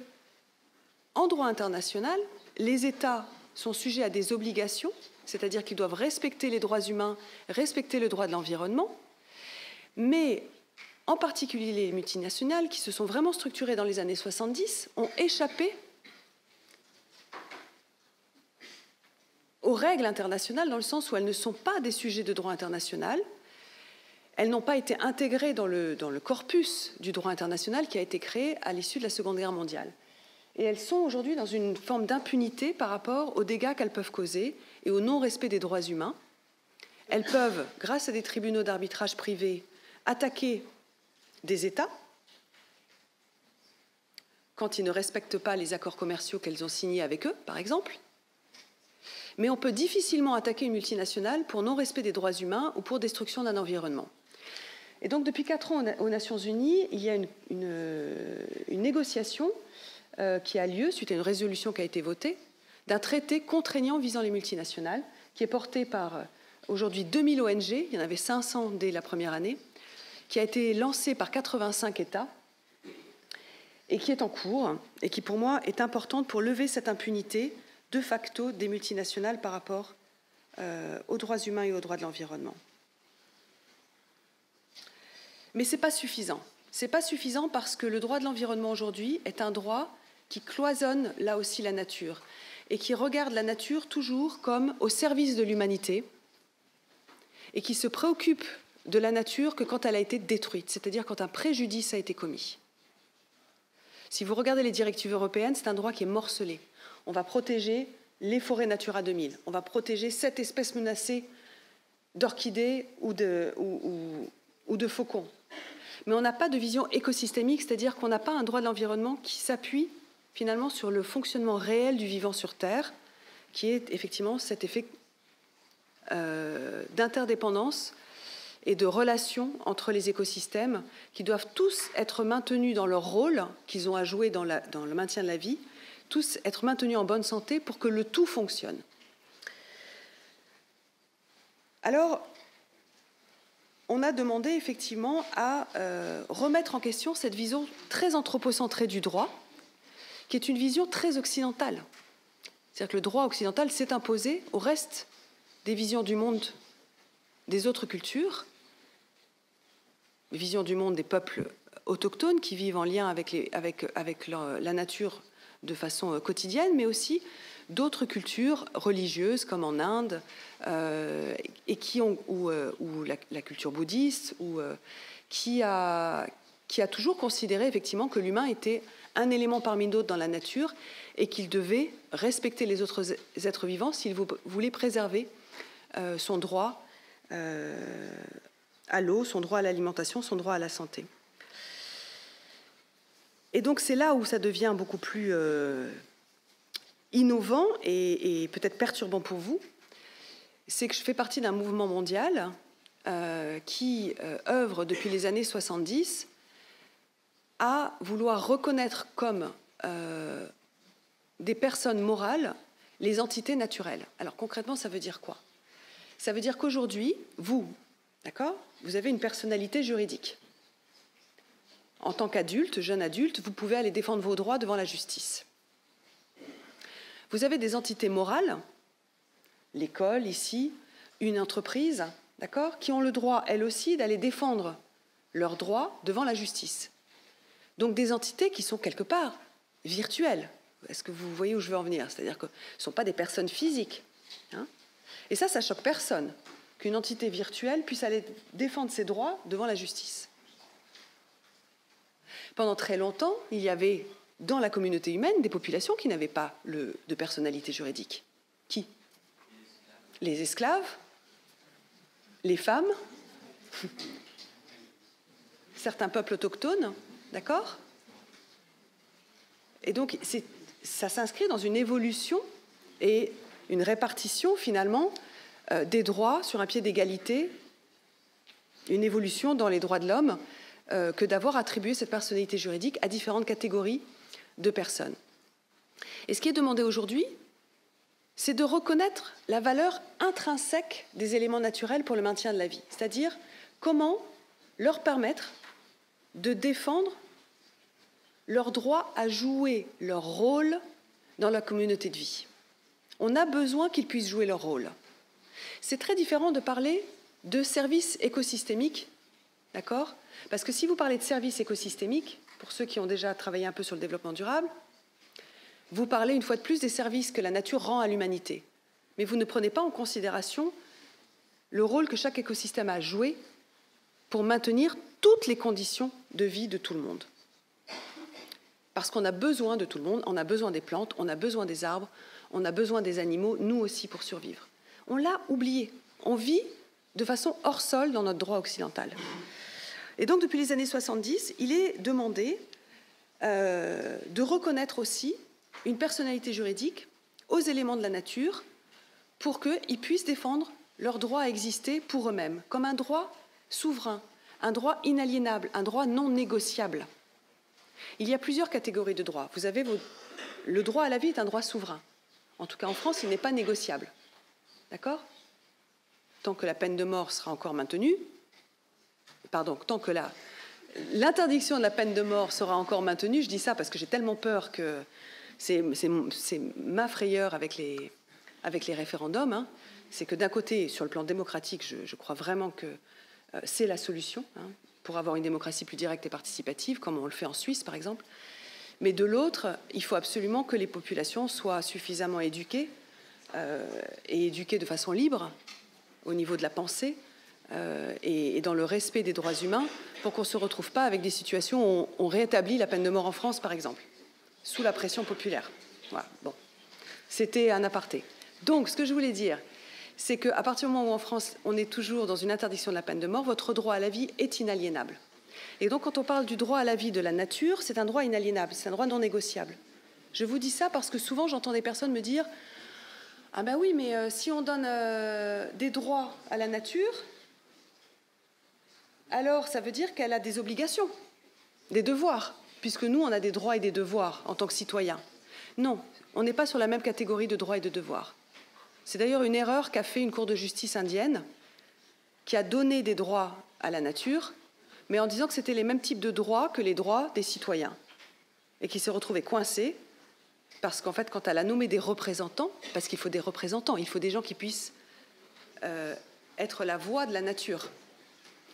en droit international, les États sont sujets à des obligations, c'est-à-dire qu'ils doivent respecter les droits humains, respecter le droit de l'environnement, mais en particulier les multinationales qui se sont vraiment structurées dans les années 70 ont échappé aux règles internationales dans le sens où elles ne sont pas des sujets de droit international, elles n'ont pas été intégrées dans le corpus du droit international qui a été créé à l'issue de la Seconde Guerre mondiale. Et elles sont aujourd'hui dans une forme d'impunité par rapport aux dégâts qu'elles peuvent causer et au non-respect des droits humains. Elles peuvent, grâce à des tribunaux d'arbitrage privés, attaquer des États quand ils ne respectent pas les accords commerciaux qu'elles ont signés avec eux, par exemple. Mais on peut difficilement attaquer une multinationale pour non-respect des droits humains ou pour destruction d'un environnement. Et donc, depuis 4 ans aux Nations Unies, il y a une négociation qui a lieu, suite à une résolution qui a été votée, d'un traité contraignant visant les multinationales, qui est porté par aujourd'hui 2000 ONG, il y en avait 500 dès la première année, qui a été lancé par 85 États et qui est en cours, et qui pour moi est importante pour lever cette impunité de facto des multinationales par rapport aux droits humains et aux droits de l'environnement. Mais ce n'est pas suffisant. Ce n'est pas suffisant parce que le droit de l'environnement aujourd'hui est un droit qui cloisonne là aussi la nature et qui regarde la nature toujours comme au service de l'humanité et qui se préoccupe de la nature que quand elle a été détruite, c'est-à-dire quand un préjudice a été commis. Si vous regardez les directives européennes, c'est un droit qui est morcelé. On va protéger les forêts Natura 2000, on va protéger cette espèce menacée d'orchidées ou de faucons. Mais on n'a pas de vision écosystémique, c'est-à-dire qu'on n'a pas un droit de l'environnement qui s'appuie finalement sur le fonctionnement réel du vivant sur Terre, qui est effectivement cet effet d'interdépendance et de relations entre les écosystèmes qui doivent tous être maintenus dans leur rôle qu'ils ont à jouer dans le maintien de la vie, tous être maintenus en bonne santé pour que le tout fonctionne. Alors, on a demandé effectivement à remettre en question cette vision très anthropocentrée du droit, qui est une vision très occidentale. C'est-à-dire que le droit occidental s'est imposé au reste des visions du monde des autres cultures, les visions du monde des peuples autochtones qui vivent en lien avec la nature de façon quotidienne, mais aussi d'autres cultures religieuses comme en Inde et ou la culture bouddhiste qui a toujours considéré effectivement que l'humain était un élément parmi d'autres dans la nature et qu'il devait respecter les autres êtres vivants s'il voulait préserver son droit à l'eau, son droit à l'alimentation, son droit à la santé. Et donc c'est là où ça devient beaucoup plus innovant et peut-être perturbant pour vous, c'est que je fais partie d'un mouvement mondial qui œuvre depuis les années 70 à vouloir reconnaître comme des personnes morales les entités naturelles. Alors concrètement, ça veut dire quoi? Ça veut dire qu'aujourd'hui, vous, d'accord, vous avez une personnalité juridique. En tant qu'adulte, jeune adulte, vous pouvez aller défendre vos droits devant la justice. Vous avez des entités morales, l'école ici, une entreprise, d'accord, qui ont le droit, elles aussi, d'aller défendre leurs droits devant la justice. Donc des entités qui sont quelque part virtuelles. Est-ce que vous voyez où je veux en venir? C'est-à-dire que ce ne sont pas des personnes physiques. Hein. Et ça choque personne, qu'une entité virtuelle puisse aller défendre ses droits devant la justice. Pendant très longtemps, il y avait dans la communauté humaine des populations qui n'avaient pas de personnalité juridique. Qui? Les esclaves, les femmes, certains peuples autochtones, d'accord? Et donc, ça s'inscrit dans une évolution et une répartition, finalement, des droits sur un pied d'égalité, une évolution dans les droits de l'homme, que d'avoir attribué cette personnalité juridique à différentes catégories de personnes. Et ce qui est demandé aujourd'hui, c'est de reconnaître la valeur intrinsèque des éléments naturels pour le maintien de la vie, c'est-à-dire comment leur permettre de défendre leur droit à jouer leur rôle dans la communauté de vie. On a besoin qu'ils puissent jouer leur rôle. C'est très différent de parler de services écosystémiques, d'accord ? Parce que si vous parlez de services écosystémiques, pour ceux qui ont déjà travaillé un peu sur le développement durable, vous parlez une fois de plus des services que la nature rend à l'humanité. Mais vous ne prenez pas en considération le rôle que chaque écosystème a joué pour maintenir toutes les conditions de vie de tout le monde. Parce qu'on a besoin de tout le monde, on a besoin des plantes, on a besoin des arbres, on a besoin des animaux, nous aussi, pour survivre. On l'a oublié. On vit de façon hors sol dans notre droit occidental. Et donc, depuis les années 70, il est demandé de reconnaître aussi une personnalité juridique aux éléments de la nature pour qu'ils puissent défendre leur droit à exister pour eux-mêmes, comme un droit souverain, un droit inaliénable, un droit non négociable. Il y a plusieurs catégories de droits. Vous avez le droit à la vie est un droit souverain. En tout cas, en France, il n'est pas négociable. D'accord ? Tant que la peine de mort sera encore maintenue, tant que l'interdiction de la peine de mort sera encore maintenue, je dis ça parce que j'ai tellement peur que c'est ma frayeur avec les référendums, hein, c'est que d'un côté, sur le plan démocratique, je crois vraiment que c'est la solution pour avoir une démocratie plus directe et participative, comme on le fait en Suisse, par exemple. Mais de l'autre, il faut absolument que les populations soient suffisamment éduquées et éduquées de façon libre au niveau de la pensée et dans le respect des droits humains pour qu'on ne se retrouve pas avec des situations où on rétablit la peine de mort en France, par exemple, sous la pression populaire. Voilà. Bon. C'était un aparté. Donc, ce que je voulais dire, c'est qu'à partir du moment où en France, on est toujours dans une interdiction de la peine de mort, votre droit à la vie est inaliénable. Et donc, quand on parle du droit à la vie de la nature, c'est un droit inaliénable, c'est un droit non négociable. Je vous dis ça parce que souvent, j'entends des personnes me dire « Ah ben oui, mais si on donne des droits à la nature, alors ça veut dire qu'elle a des obligations, des devoirs, puisque nous, on a des droits et des devoirs en tant que citoyens. Non, on n'est pas sur la même catégorie de droits et de devoirs. C'est d'ailleurs une erreur qu'a fait une cour de justice indienne, qui a donné des droits à la nature, mais en disant que c'était les mêmes types de droits que les droits des citoyens, et qui s'est retrouvée coincée, parce qu'en fait, quand elle a nommé des représentants, parce qu'il faut des représentants, il faut des gens qui puissent être la voix de la nature,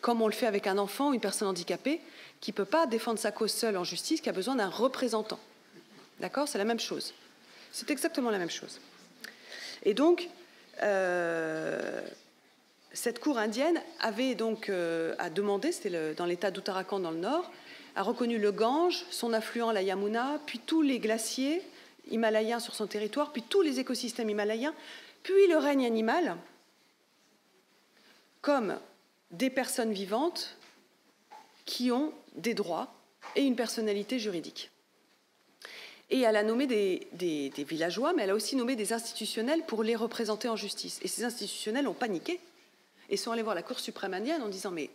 comme on le fait avec un enfant ou une personne handicapée qui ne peut pas défendre sa cause seule en justice, qui a besoin d'un représentant. D'accord? C'est la même chose. C'est exactement la même chose. Et donc, cette cour indienne avait donc à demander, c'était dans l'état d'Uttarakhand dans le nord, a reconnu le Gange, son affluent la Yamuna, puis tous les glaciers himalayens sur son territoire, puis tous les écosystèmes himalayens, puis le règne animal, comme des personnes vivantes qui ont des droits et une personnalité juridique. Et elle a nommé des villageois, mais elle a aussi nommé des institutionnels pour les représenter en justice. Et ces institutionnels ont paniqué et sont allés voir la Cour suprême indienne en disant « Mais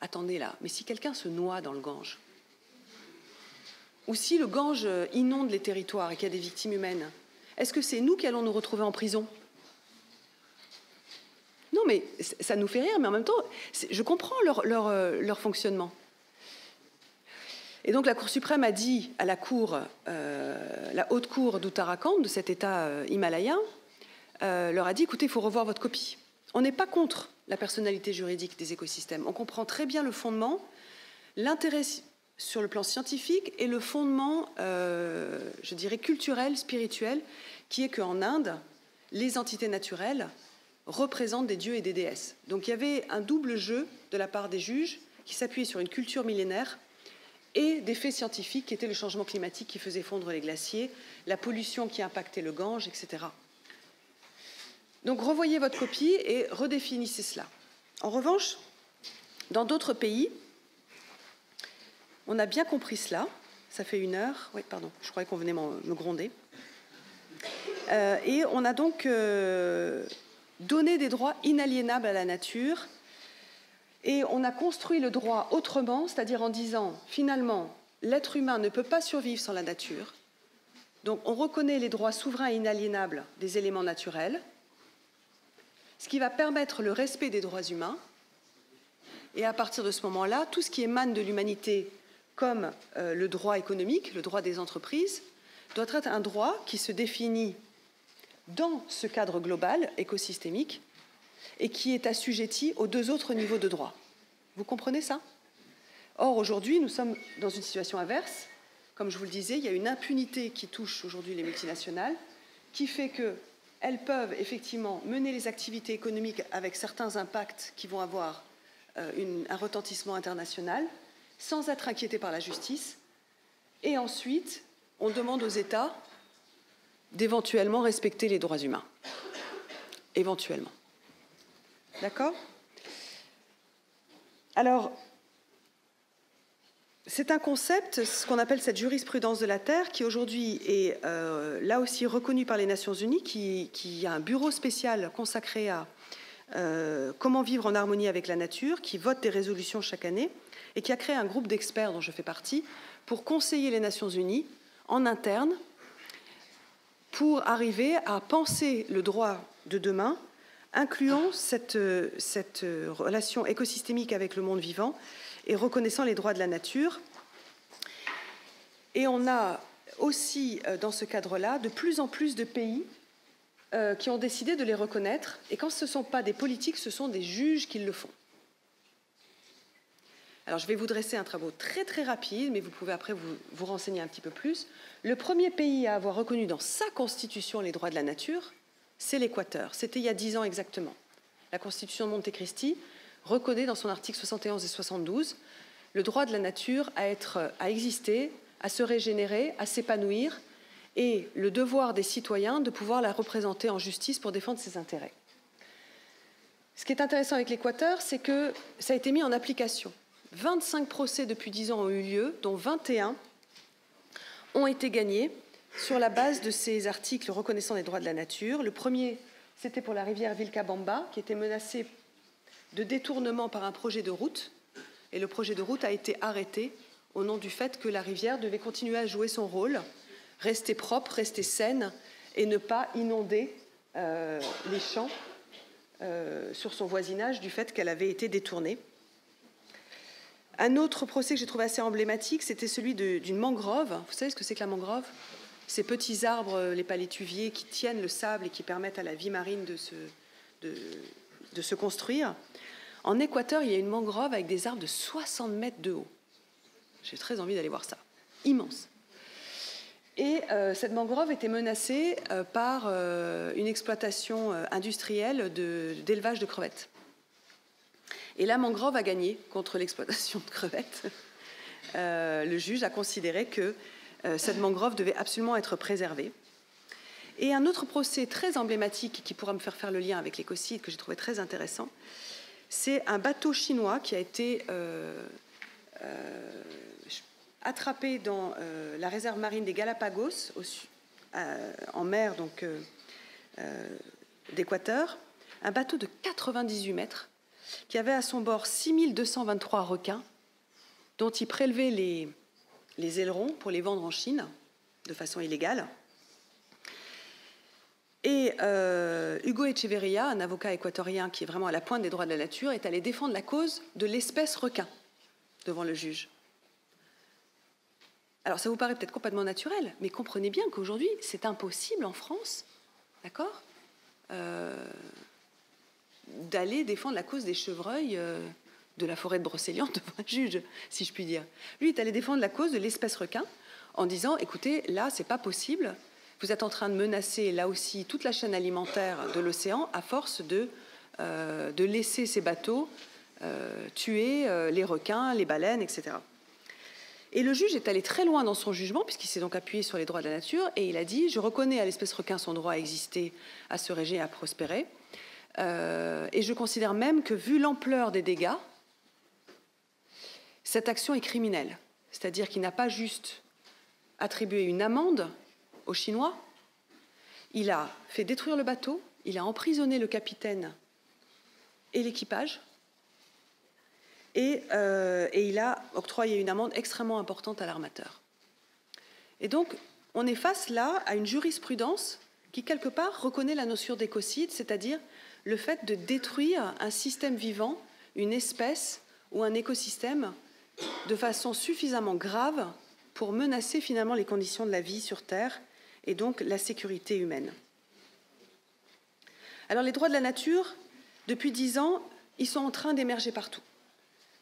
attendez là, mais si quelqu'un se noie dans le Gange, ou si le Gange inonde les territoires et qu'il y a des victimes humaines, est-ce que c'est nous qui allons nous retrouver en prison ?» Non, mais ça nous fait rire, mais en même temps, je comprends leur fonctionnement. Et donc la Cour suprême a dit à la cour, la haute cour d'Uttarakhand, de cet État himalayen, leur a dit, écoutez, il faut revoir votre copie. On n'est pas contre la personnalité juridique des écosystèmes. On comprend très bien le fondement, l'intérêt sur le plan scientifique et le fondement, je dirais, culturel, spirituel, qui est qu'en Inde, les entités naturelles représentent des dieux et des déesses. Donc il y avait un double jeu de la part des juges qui s'appuyait sur une culture millénaire et des faits scientifiques qui étaient le changement climatique qui faisait fondre les glaciers, la pollution qui impactait le Gange, etc. Donc revoyez votre copie et redéfinissez cela. En revanche, dans d'autres pays, on a bien compris cela. Ça fait 1 heure. Oui, pardon, je croyais qu'on venait me gronder. Et on a donc donné des droits inaliénables à la nature. Et on a construit le droit autrement, c'est-à-dire en disant, finalement, l'être humain ne peut pas survivre sans la nature. Donc on reconnaît les droits souverains et inaliénables des éléments naturels, ce qui va permettre le respect des droits humains. Et à partir de ce moment-là, tout ce qui émane de l'humanité, comme le droit économique, le droit des entreprises, doit être un droit qui se définit dans ce cadre global, écosystémique, et qui est assujetti aux 2 autres niveaux de droit. Vous comprenez ça? Or, aujourd'hui, nous sommes dans une situation inverse. Comme je vous le disais, il y a une impunité qui touche aujourd'hui les multinationales, qui fait qu'elles peuvent effectivement mener les activités économiques avec certains impacts qui vont avoir un retentissement international, sans être inquiétées par la justice. Et ensuite, on demande aux États d'éventuellement respecter les droits humains. Éventuellement. D'accord? Alors, c'est un concept, ce qu'on appelle cette jurisprudence de la Terre, qui aujourd'hui est là aussi reconnue par les Nations Unies, qui a un bureau spécial consacré à comment vivre en harmonie avec la nature, qui vote des résolutions chaque année, et qui a créé un groupe d'experts dont je fais partie, pour conseiller les Nations Unies en interne, pour arriver à penser le droit de demain, incluant cette relation écosystémique avec le monde vivant et reconnaissant les droits de la nature. Et on a aussi, dans ce cadre-là, de plus en plus de pays qui ont décidé de les reconnaître. Et quand ce ne sont pas des politiques, ce sont des juges qui le font. Alors, je vais vous dresser un travail très, très rapide, mais vous pouvez après vous renseigner un petit peu plus. Le premier pays à avoir reconnu dans sa constitution les droits de la nature, c'est l'Équateur. C'était il y a 10 ans exactement. La Constitution de Monte-Cristi reconnaît dans son article 71 et 72 le droit de la nature à exister, à se régénérer, à s'épanouir, et le devoir des citoyens de pouvoir la représenter en justice pour défendre ses intérêts. Ce qui est intéressant avec l'Équateur, c'est que ça a été mis en application. 25 procès depuis 10 ans ont eu lieu, dont 21 ont été gagnés sur la base de ces articles reconnaissant les droits de la nature. Le premier, c'était pour la rivière Vilcabamba, qui était menacée de détournement par un projet de route. Et le projet de route a été arrêté au nom du fait que la rivière devait continuer à jouer son rôle, rester propre, rester saine et ne pas inonder les champs sur son voisinage du fait qu'elle avait été détournée. Un autre procès que j'ai trouvé assez emblématique, c'était celui d'une mangrove. Vous savez ce que c'est que la mangrove? Ces petits arbres, les palétuviers, qui tiennent le sable et qui permettent à la vie marine de se construire. En Équateur, il y a une mangrove avec des arbres de 60 mètres de haut. J'ai très envie d'aller voir ça. Immense. Et cette mangrove était menacée par une exploitation industrielle d'élevage de crevettes. Et la mangrove a gagné contre l'exploitation de crevettes. Le juge a considéré que cette mangrove devait absolument être préservée. Et un autre procès très emblématique qui pourra me faire le lien avec l'écocide, que j'ai trouvé très intéressant, c'est un bateau chinois qui a été attrapé dans la réserve marine des Galapagos, en mer d'Équateur, un bateau de 98 mètres qui avait à son bord 6223 requins dont il prélevait les ailerons pour les vendre en Chine de façon illégale. Et Hugo Echeverría, un avocat équatorien qui est vraiment à la pointe des droits de la nature, est allé défendre la cause de l'espèce requin devant le juge. Alors ça vous paraît peut-être complètement naturel, mais comprenez bien qu'aujourd'hui, c'est impossible en France, d'accord, d'aller défendre la cause des chevreuils de la forêt de Brocéliande devant un juge, si je puis dire. Lui est allé défendre la cause de l'espèce requin en disant, écoutez, là, c'est pas possible, vous êtes en train de menacer, là aussi, toute la chaîne alimentaire de l'océan à force de laisser ces bateaux tuer les requins, les baleines, etc. Et le juge est allé très loin dans son jugement, puisqu'il s'est donc appuyé sur les droits de la nature, et il a dit, je reconnais à l'espèce requin son droit à exister, à se réger, à prospérer, et je considère même que, vu l'ampleur des dégâts, cette action est criminelle. C'est-à-dire qu'il n'a pas juste attribué une amende aux Chinois, il a fait détruire le bateau, il a emprisonné le capitaine et l'équipage, et il a octroyé une amende extrêmement importante à l'armateur. Et donc, on est face là à une jurisprudence qui, quelque part, reconnaît la notion d'écocide, c'est-à-dire le fait de détruire un système vivant, une espèce ou un écosystème de façon suffisamment grave pour menacer finalement les conditions de la vie sur Terre et donc la sécurité humaine. Alors les droits de la nature, depuis 10 ans, ils sont en train d'émerger partout.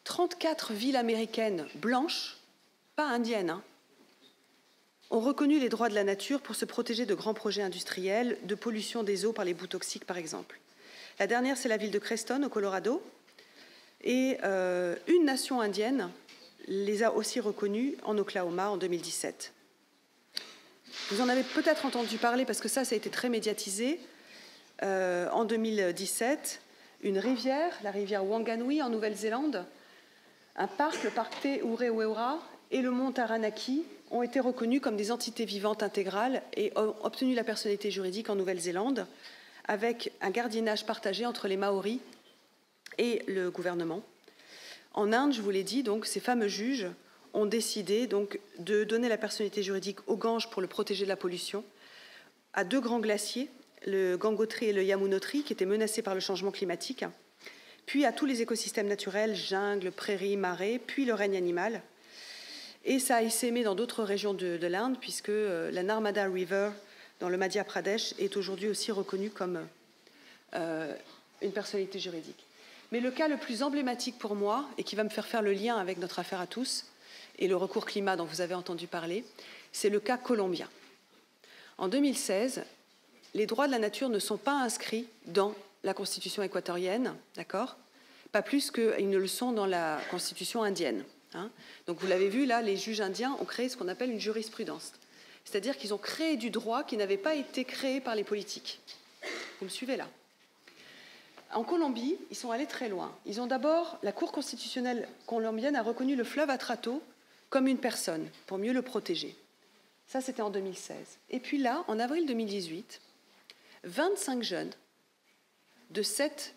34 villes américaines blanches, pas indiennes, ont reconnu les droits de la nature pour se protéger de grands projets industriels, de pollution des eaux par les boues toxiques par exemple. La dernière, c'est la ville de Creston, au Colorado, et une nation indienne les a aussi reconnus en Oklahoma en 2017. Vous en avez peut-être entendu parler parce que ça a été très médiatisé. En 2017, une rivière, la rivière Wanganui en Nouvelle-Zélande, un parc, le parc Te Ureweura et le mont Taranaki ont été reconnus comme des entités vivantes intégrales et ont obtenu la personnalité juridique en Nouvelle-Zélande avec un gardiennage partagé entre les Maoris et le gouvernement. En Inde, je vous l'ai dit, donc, ces fameux juges ont décidé donc, de donner la personnalité juridique au Gange pour le protéger de la pollution, à 2 grands glaciers, le Gangotri et le Yamunotri, qui étaient menacés par le changement climatique, puis à tous les écosystèmes naturels, jungles, prairies, marais, puis le règne animal. Et ça a essaimé dans d'autres régions de l'Inde, puisque la Narmada River, dans le Madhya Pradesh, est aujourd'hui aussi reconnue comme une personnalité juridique. Mais le cas le plus emblématique pour moi, et qui va me faire le lien avec notre affaire à tous, et le recours climat dont vous avez entendu parler, c'est le cas colombien. En 2016, les droits de la nature ne sont pas inscrits dans la Constitution équatorienne, d'accord ? Pas plus qu'ils ne le sont dans la Constitution indienne. Donc vous l'avez vu, là, les juges indiens ont créé ce qu'on appelle une jurisprudence. C'est-à-dire qu'ils ont créé du droit qui n'avait pas été créé par les politiques. Vous me suivez là ? En Colombie, ils sont allés très loin. Ils ont d'abord, la Cour constitutionnelle colombienne a reconnu le fleuve Atrato comme une personne, pour mieux le protéger. Ça, c'était en 2016. Et puis là, en avril 2018, 25 jeunes de 7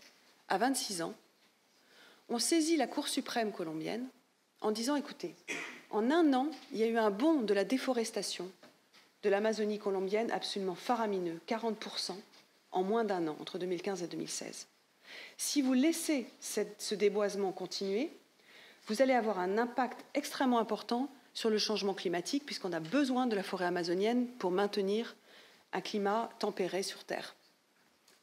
à 26 ans on saisit la Cour suprême colombienne en disant, écoutez, en un an, il y a eu un bond de la déforestation de l'Amazonie colombienne absolument faramineux, 40% en moins d'un an, entre 2015 et 2016. Si vous laissez ce déboisement continuer, vous allez avoir un impact extrêmement important sur le changement climatique, puisqu'on a besoin de la forêt amazonienne pour maintenir un climat tempéré sur Terre.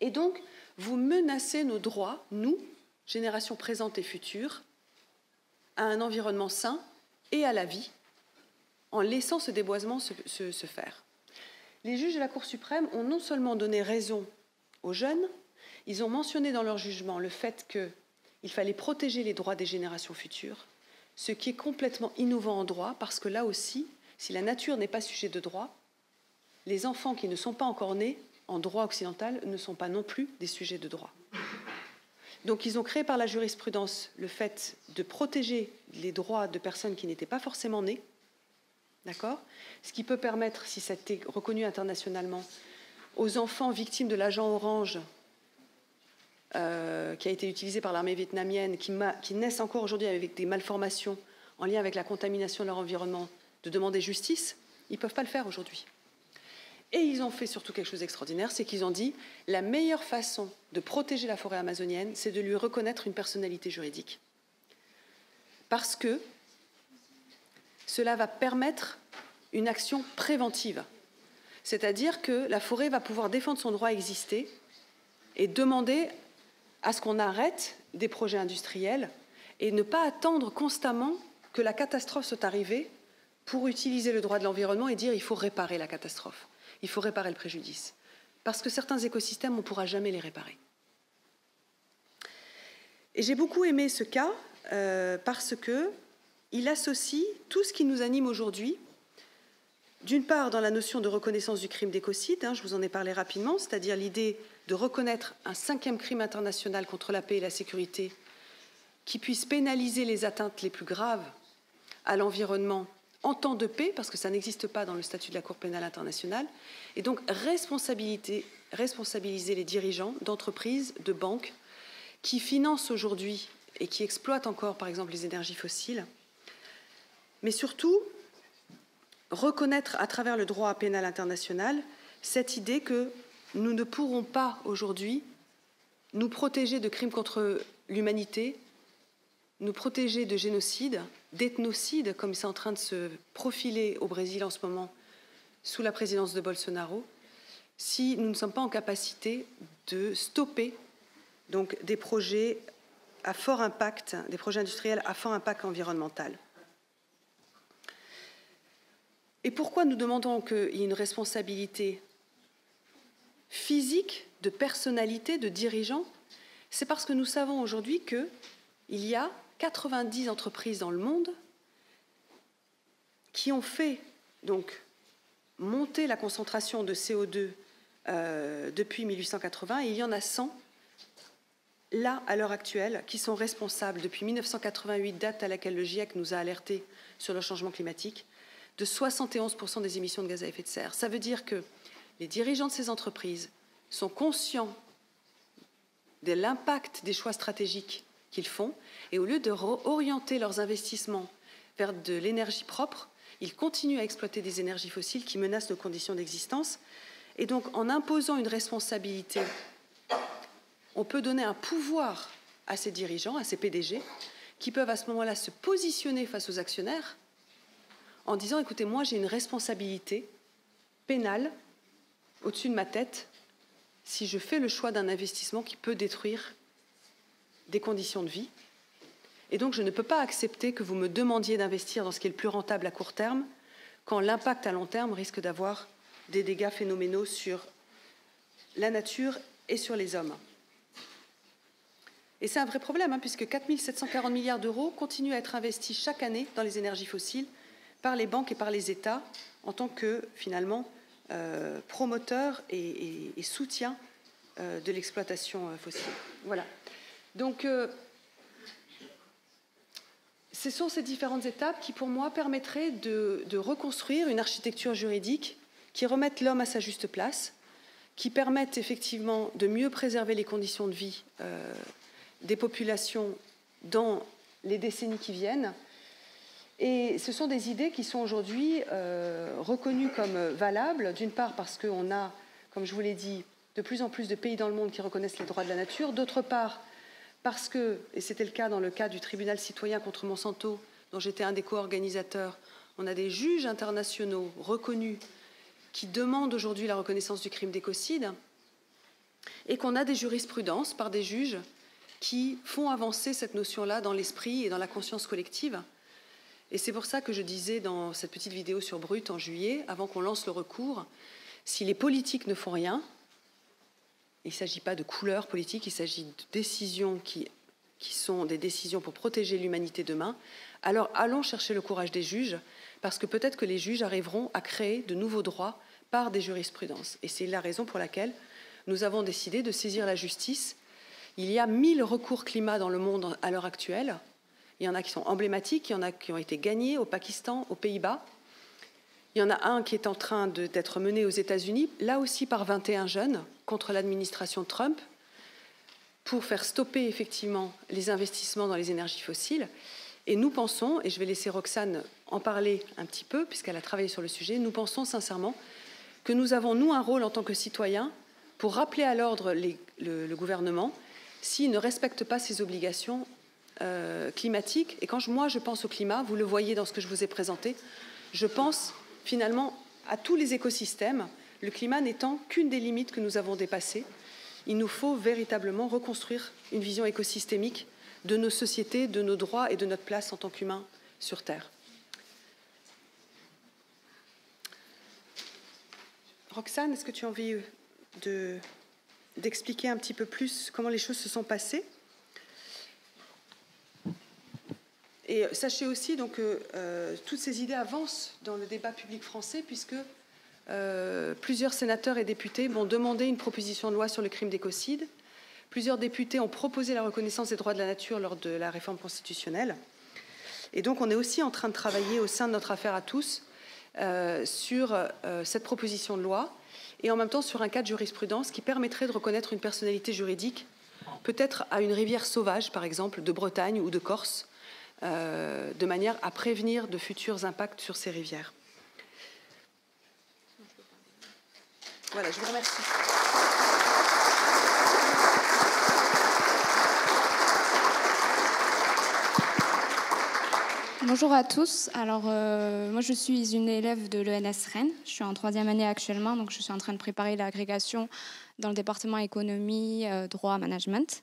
Et donc, vous menacez nos droits, nous, générations présentes et futures, à un environnement sain et à la vie, en laissant ce déboisement se faire. Les juges de la Cour suprême ont non seulement donné raison aux jeunes, ils ont mentionné dans leur jugement le fait qu'il fallait protéger les droits des générations futures, ce qui est complètement innovant en droit, parce que là aussi, si la nature n'est pas sujet de droit, les enfants qui ne sont pas encore nés en droit occidental ne sont pas non plus des sujets de droit. Donc ils ont créé par la jurisprudence le fait de protéger les droits de personnes qui n'étaient pas forcément nées, d'accord ? Ce qui peut permettre, si ça a été reconnu internationalement, aux enfants victimes de l'agent orange qui a été utilisé par l'armée vietnamienne, qui naissent encore aujourd'hui avec des malformations en lien avec la contamination de leur environnement, de demander justice, ils ne peuvent pas le faire aujourd'hui. Et ils ont fait surtout quelque chose d'extraordinaire, c'est qu'ils ont dit la meilleure façon de protéger la forêt amazonienne, c'est de lui reconnaître une personnalité juridique. Parce que cela va permettre une action préventive. C'est-à-dire que la forêt va pouvoir défendre son droit à exister et demander à ce qu'on arrête des projets industriels et ne pas attendre constamment que la catastrophe soit arrivée pour utiliser le droit de l'environnement et dire il faut réparer la catastrophe, il faut réparer le préjudice. Parce que certains écosystèmes, on ne pourra jamais les réparer. Et j'ai beaucoup aimé ce cas parce qu'il associe tout ce qui nous anime aujourd'hui, d'une part dans la notion de reconnaissance du crime d'écocide, je vous en ai parlé rapidement, c'est-à-dire l'idée de reconnaître un 5e crime international contre la paix et la sécurité qui puisse pénaliser les atteintes les plus graves à l'environnement en temps de paix, parce que ça n'existe pas dans le statut de la Cour pénale internationale, et donc responsabiliser les dirigeants d'entreprises, de banques, qui financent aujourd'hui et qui exploitent encore, par exemple, les énergies fossiles, mais surtout reconnaître à travers le droit pénal international cette idée que nous ne pourrons pas aujourd'hui nous protéger de crimes contre l'humanité, nous protéger de génocide, d'ethnocide, comme c'est en train de se profiler au Brésil en ce moment sous la présidence de Bolsonaro, si nous ne sommes pas en capacité de stopper donc, des projets à fort impact, des projets industriels à fort impact environnemental. Et pourquoi nous demandons qu'il y ait une responsabilité physique, de personnalité, de dirigeants? C'est parce que nous savons aujourd'hui qu'il y a 90 entreprises dans le monde qui ont fait donc monter la concentration de CO2 depuis 1880, et il y en a 100 là, à l'heure actuelle, qui sont responsables depuis 1988, date à laquelle le GIEC nous a alertés sur le changement climatique, de 71% des émissions de gaz à effet de serre. Ça veut dire que les dirigeants de ces entreprises sont conscients de l'impact des choix stratégiques qu'ils font, et au lieu de orienter leurs investissements vers de l'énergie propre, ils continuent à exploiter des énergies fossiles qui menacent nos conditions d'existence. Et donc, en imposant une responsabilité, on peut donner un pouvoir à ces dirigeants, à ces PDG, qui peuvent à ce moment-là se positionner face aux actionnaires en disant « Écoutez, moi j'ai une responsabilité pénale au-dessus de ma tête si je fais le choix d'un investissement qui peut détruire des conditions de vie. Et donc je ne peux pas accepter que vous me demandiez d'investir dans ce qui est le plus rentable à court terme quand l'impact à long terme risque d'avoir des dégâts phénoménaux sur la nature et sur les hommes. » Et c'est un vrai problème, puisque 4 740 milliards d'euros continuent à être investis chaque année dans les énergies fossiles par les banques et par les États en tant que, finalement, promoteurs et soutien de l'exploitation fossile. Voilà. Donc, ce sont ces différentes étapes qui, pour moi, permettraient de reconstruire une architecture juridique qui remette l'homme à sa juste place, qui permette effectivement de mieux préserver les conditions de vie des populations dans les décennies qui viennent. Et ce sont des idées qui sont aujourd'hui reconnues comme valables, d'une part parce qu'on a, comme je vous l'ai dit, de plus en plus de pays dans le monde qui reconnaissent les droits de la nature, d'autre part parce que, et c'était le cas dans le cas du tribunal citoyen contre Monsanto, dont j'étais un des co-organisateurs, on a des juges internationaux reconnus qui demandent aujourd'hui la reconnaissance du crime d'écocide, et qu'on a des jurisprudences par des juges qui font avancer cette notion-là dans l'esprit et dans la conscience collective. Et c'est pour ça que je disais dans cette petite vidéo sur Brut en juillet, avant qu'on lance le recours, si les politiques ne font rien, il ne s'agit pas de couleurs politiques, il s'agit de décisions qui sont des décisions pour protéger l'humanité demain, alors allons chercher le courage des juges, parce que peut-être que les juges arriveront à créer de nouveaux droits par des jurisprudences. Et c'est la raison pour laquelle nous avons décidé de saisir la justice. Il y a 1000 recours climat dans le monde à l'heure actuelle. Il y en a qui sont emblématiques, il y en a qui ont été gagnés au Pakistan, aux Pays-Bas. Il y en a un qui est en train d'être mené aux États-Unis, là aussi par 21 jeunes, contre l'administration Trump, pour faire stopper effectivement les investissements dans les énergies fossiles. Et nous pensons, et je vais laisser Roxane en parler un petit peu, puisqu'elle a travaillé sur le sujet, nous pensons sincèrement que nous avons, nous, un rôle en tant que citoyens pour rappeler à l'ordre le gouvernement s'il ne respecte pas ses obligations climatiques. Et quand moi je pense au climat, vous le voyez dans ce que je vous ai présenté, je pense finalement à tous les écosystèmes, le climat n'étant qu'une des limites que nous avons dépassées. Il nous faut véritablement reconstruire une vision écosystémique de nos sociétés, de nos droits et de notre place en tant qu'humains sur Terre. Roxane, est-ce que tu as envie d'expliquer un petit peu plus comment les choses se sont passées? Et sachez aussi donc, que toutes ces idées avancent dans le débat public français, puisque plusieurs sénateurs et députés m'ont demandé une proposition de loi sur le crime d'écocide. Plusieurs députés ont proposé la reconnaissance des droits de la nature lors de la réforme constitutionnelle. Et donc on est aussi en train de travailler au sein de notre affaire à tous sur cette proposition de loi et en même temps sur un cas de jurisprudence qui permettrait de reconnaître une personnalité juridique, peut-être à une rivière sauvage, par exemple, de Bretagne ou de Corse, de manière à prévenir de futurs impacts sur ces rivières. Voilà, je vous remercie. Bonjour à tous. Alors, moi, je suis une élève de l'ENS Rennes. Je suis en 3e année actuellement, donc je suis en train de préparer l'agrégation dans le département économie, droit, management.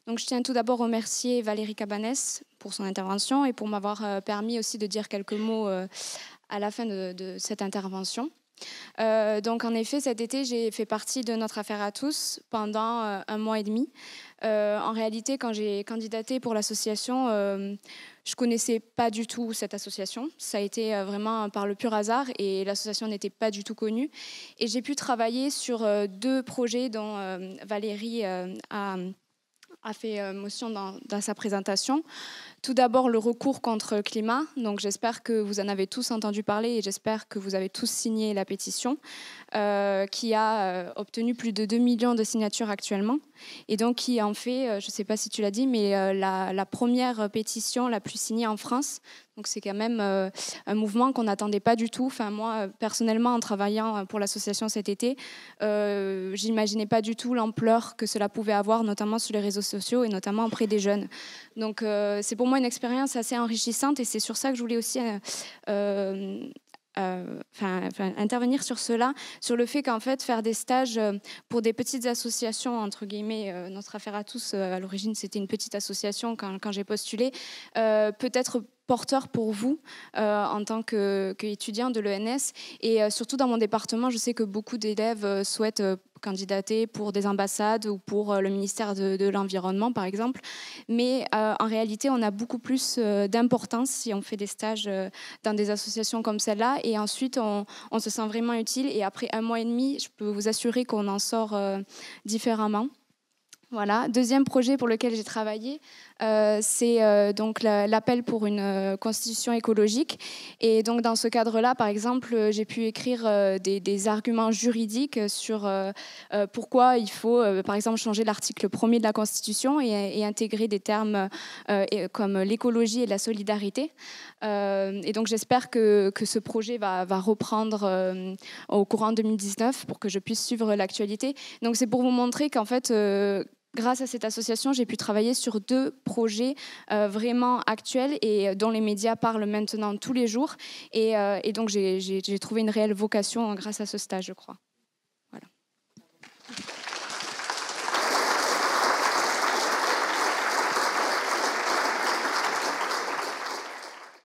Donc, je tiens tout d'abord à remercier Valérie Cabanès pour son intervention et pour m'avoir permis aussi de dire quelques mots à la fin de cette intervention. Donc, en effet, cet été, j'ai fait partie de notre affaire à tous pendant 1 mois et demi. En réalité, quand j'ai candidaté pour l'association, je ne connaissais pas du tout cette association. Ça a été vraiment par le pur hasard et l'association n'était pas du tout connue. Et j'ai pu travailler sur 2 projets dont Valérie a fait mention dans sa présentation. Tout d'abord, le recours contre le climat. Donc, j'espère que vous en avez tous entendu parler et j'espère que vous avez tous signé la pétition qui a obtenu plus de 2 millions de signatures actuellement. Et donc, qui en fait, je ne sais pas si tu l'as dit, mais la première pétition la plus signée en France. Donc, c'est quand même un mouvement qu'on n'attendait pas du tout. Enfin, moi, personnellement, en travaillant pour l'association cet été, j'imaginais pas du tout l'ampleur que cela pouvait avoir, notamment sur les réseaux sociaux et notamment auprès des jeunes. Donc, c'est pour moi une expérience assez enrichissante et c'est sur ça que je voulais aussi intervenir sur cela, sur le fait qu'en fait faire des stages pour des petites associations, entre guillemets, notre affaire à tous, à l'origine c'était une petite association quand j'ai postulé, peut-être porteur pour vous en tant qu'étudiant de l'ENS et surtout dans mon département, je sais que beaucoup d'élèves souhaitent candidater pour des ambassades ou pour le ministère de l'Environnement, par exemple. Mais en réalité, on a beaucoup plus d'importance si on fait des stages dans des associations comme celle-là. Et ensuite, on se sent vraiment utile. Et après 1 mois et demi, je peux vous assurer qu'on en sort différemment. Voilà. Deuxième projet pour lequel j'ai travaillé, C'est donc l'appel pour une constitution écologique. Et donc dans ce cadre-là, par exemple, j'ai pu écrire des arguments juridiques sur pourquoi il faut, par exemple, changer l'article 1er de la Constitution et intégrer des termes comme l'écologie et la solidarité. Et donc j'espère que ce projet va reprendre au courant 2019 pour que je puisse suivre l'actualité. Donc c'est pour vous montrer qu'en fait, grâce à cette association, j'ai pu travailler sur 2 projets vraiment actuels et dont les médias parlent maintenant tous les jours. Et donc j'ai trouvé une réelle vocation grâce à ce stage, je crois.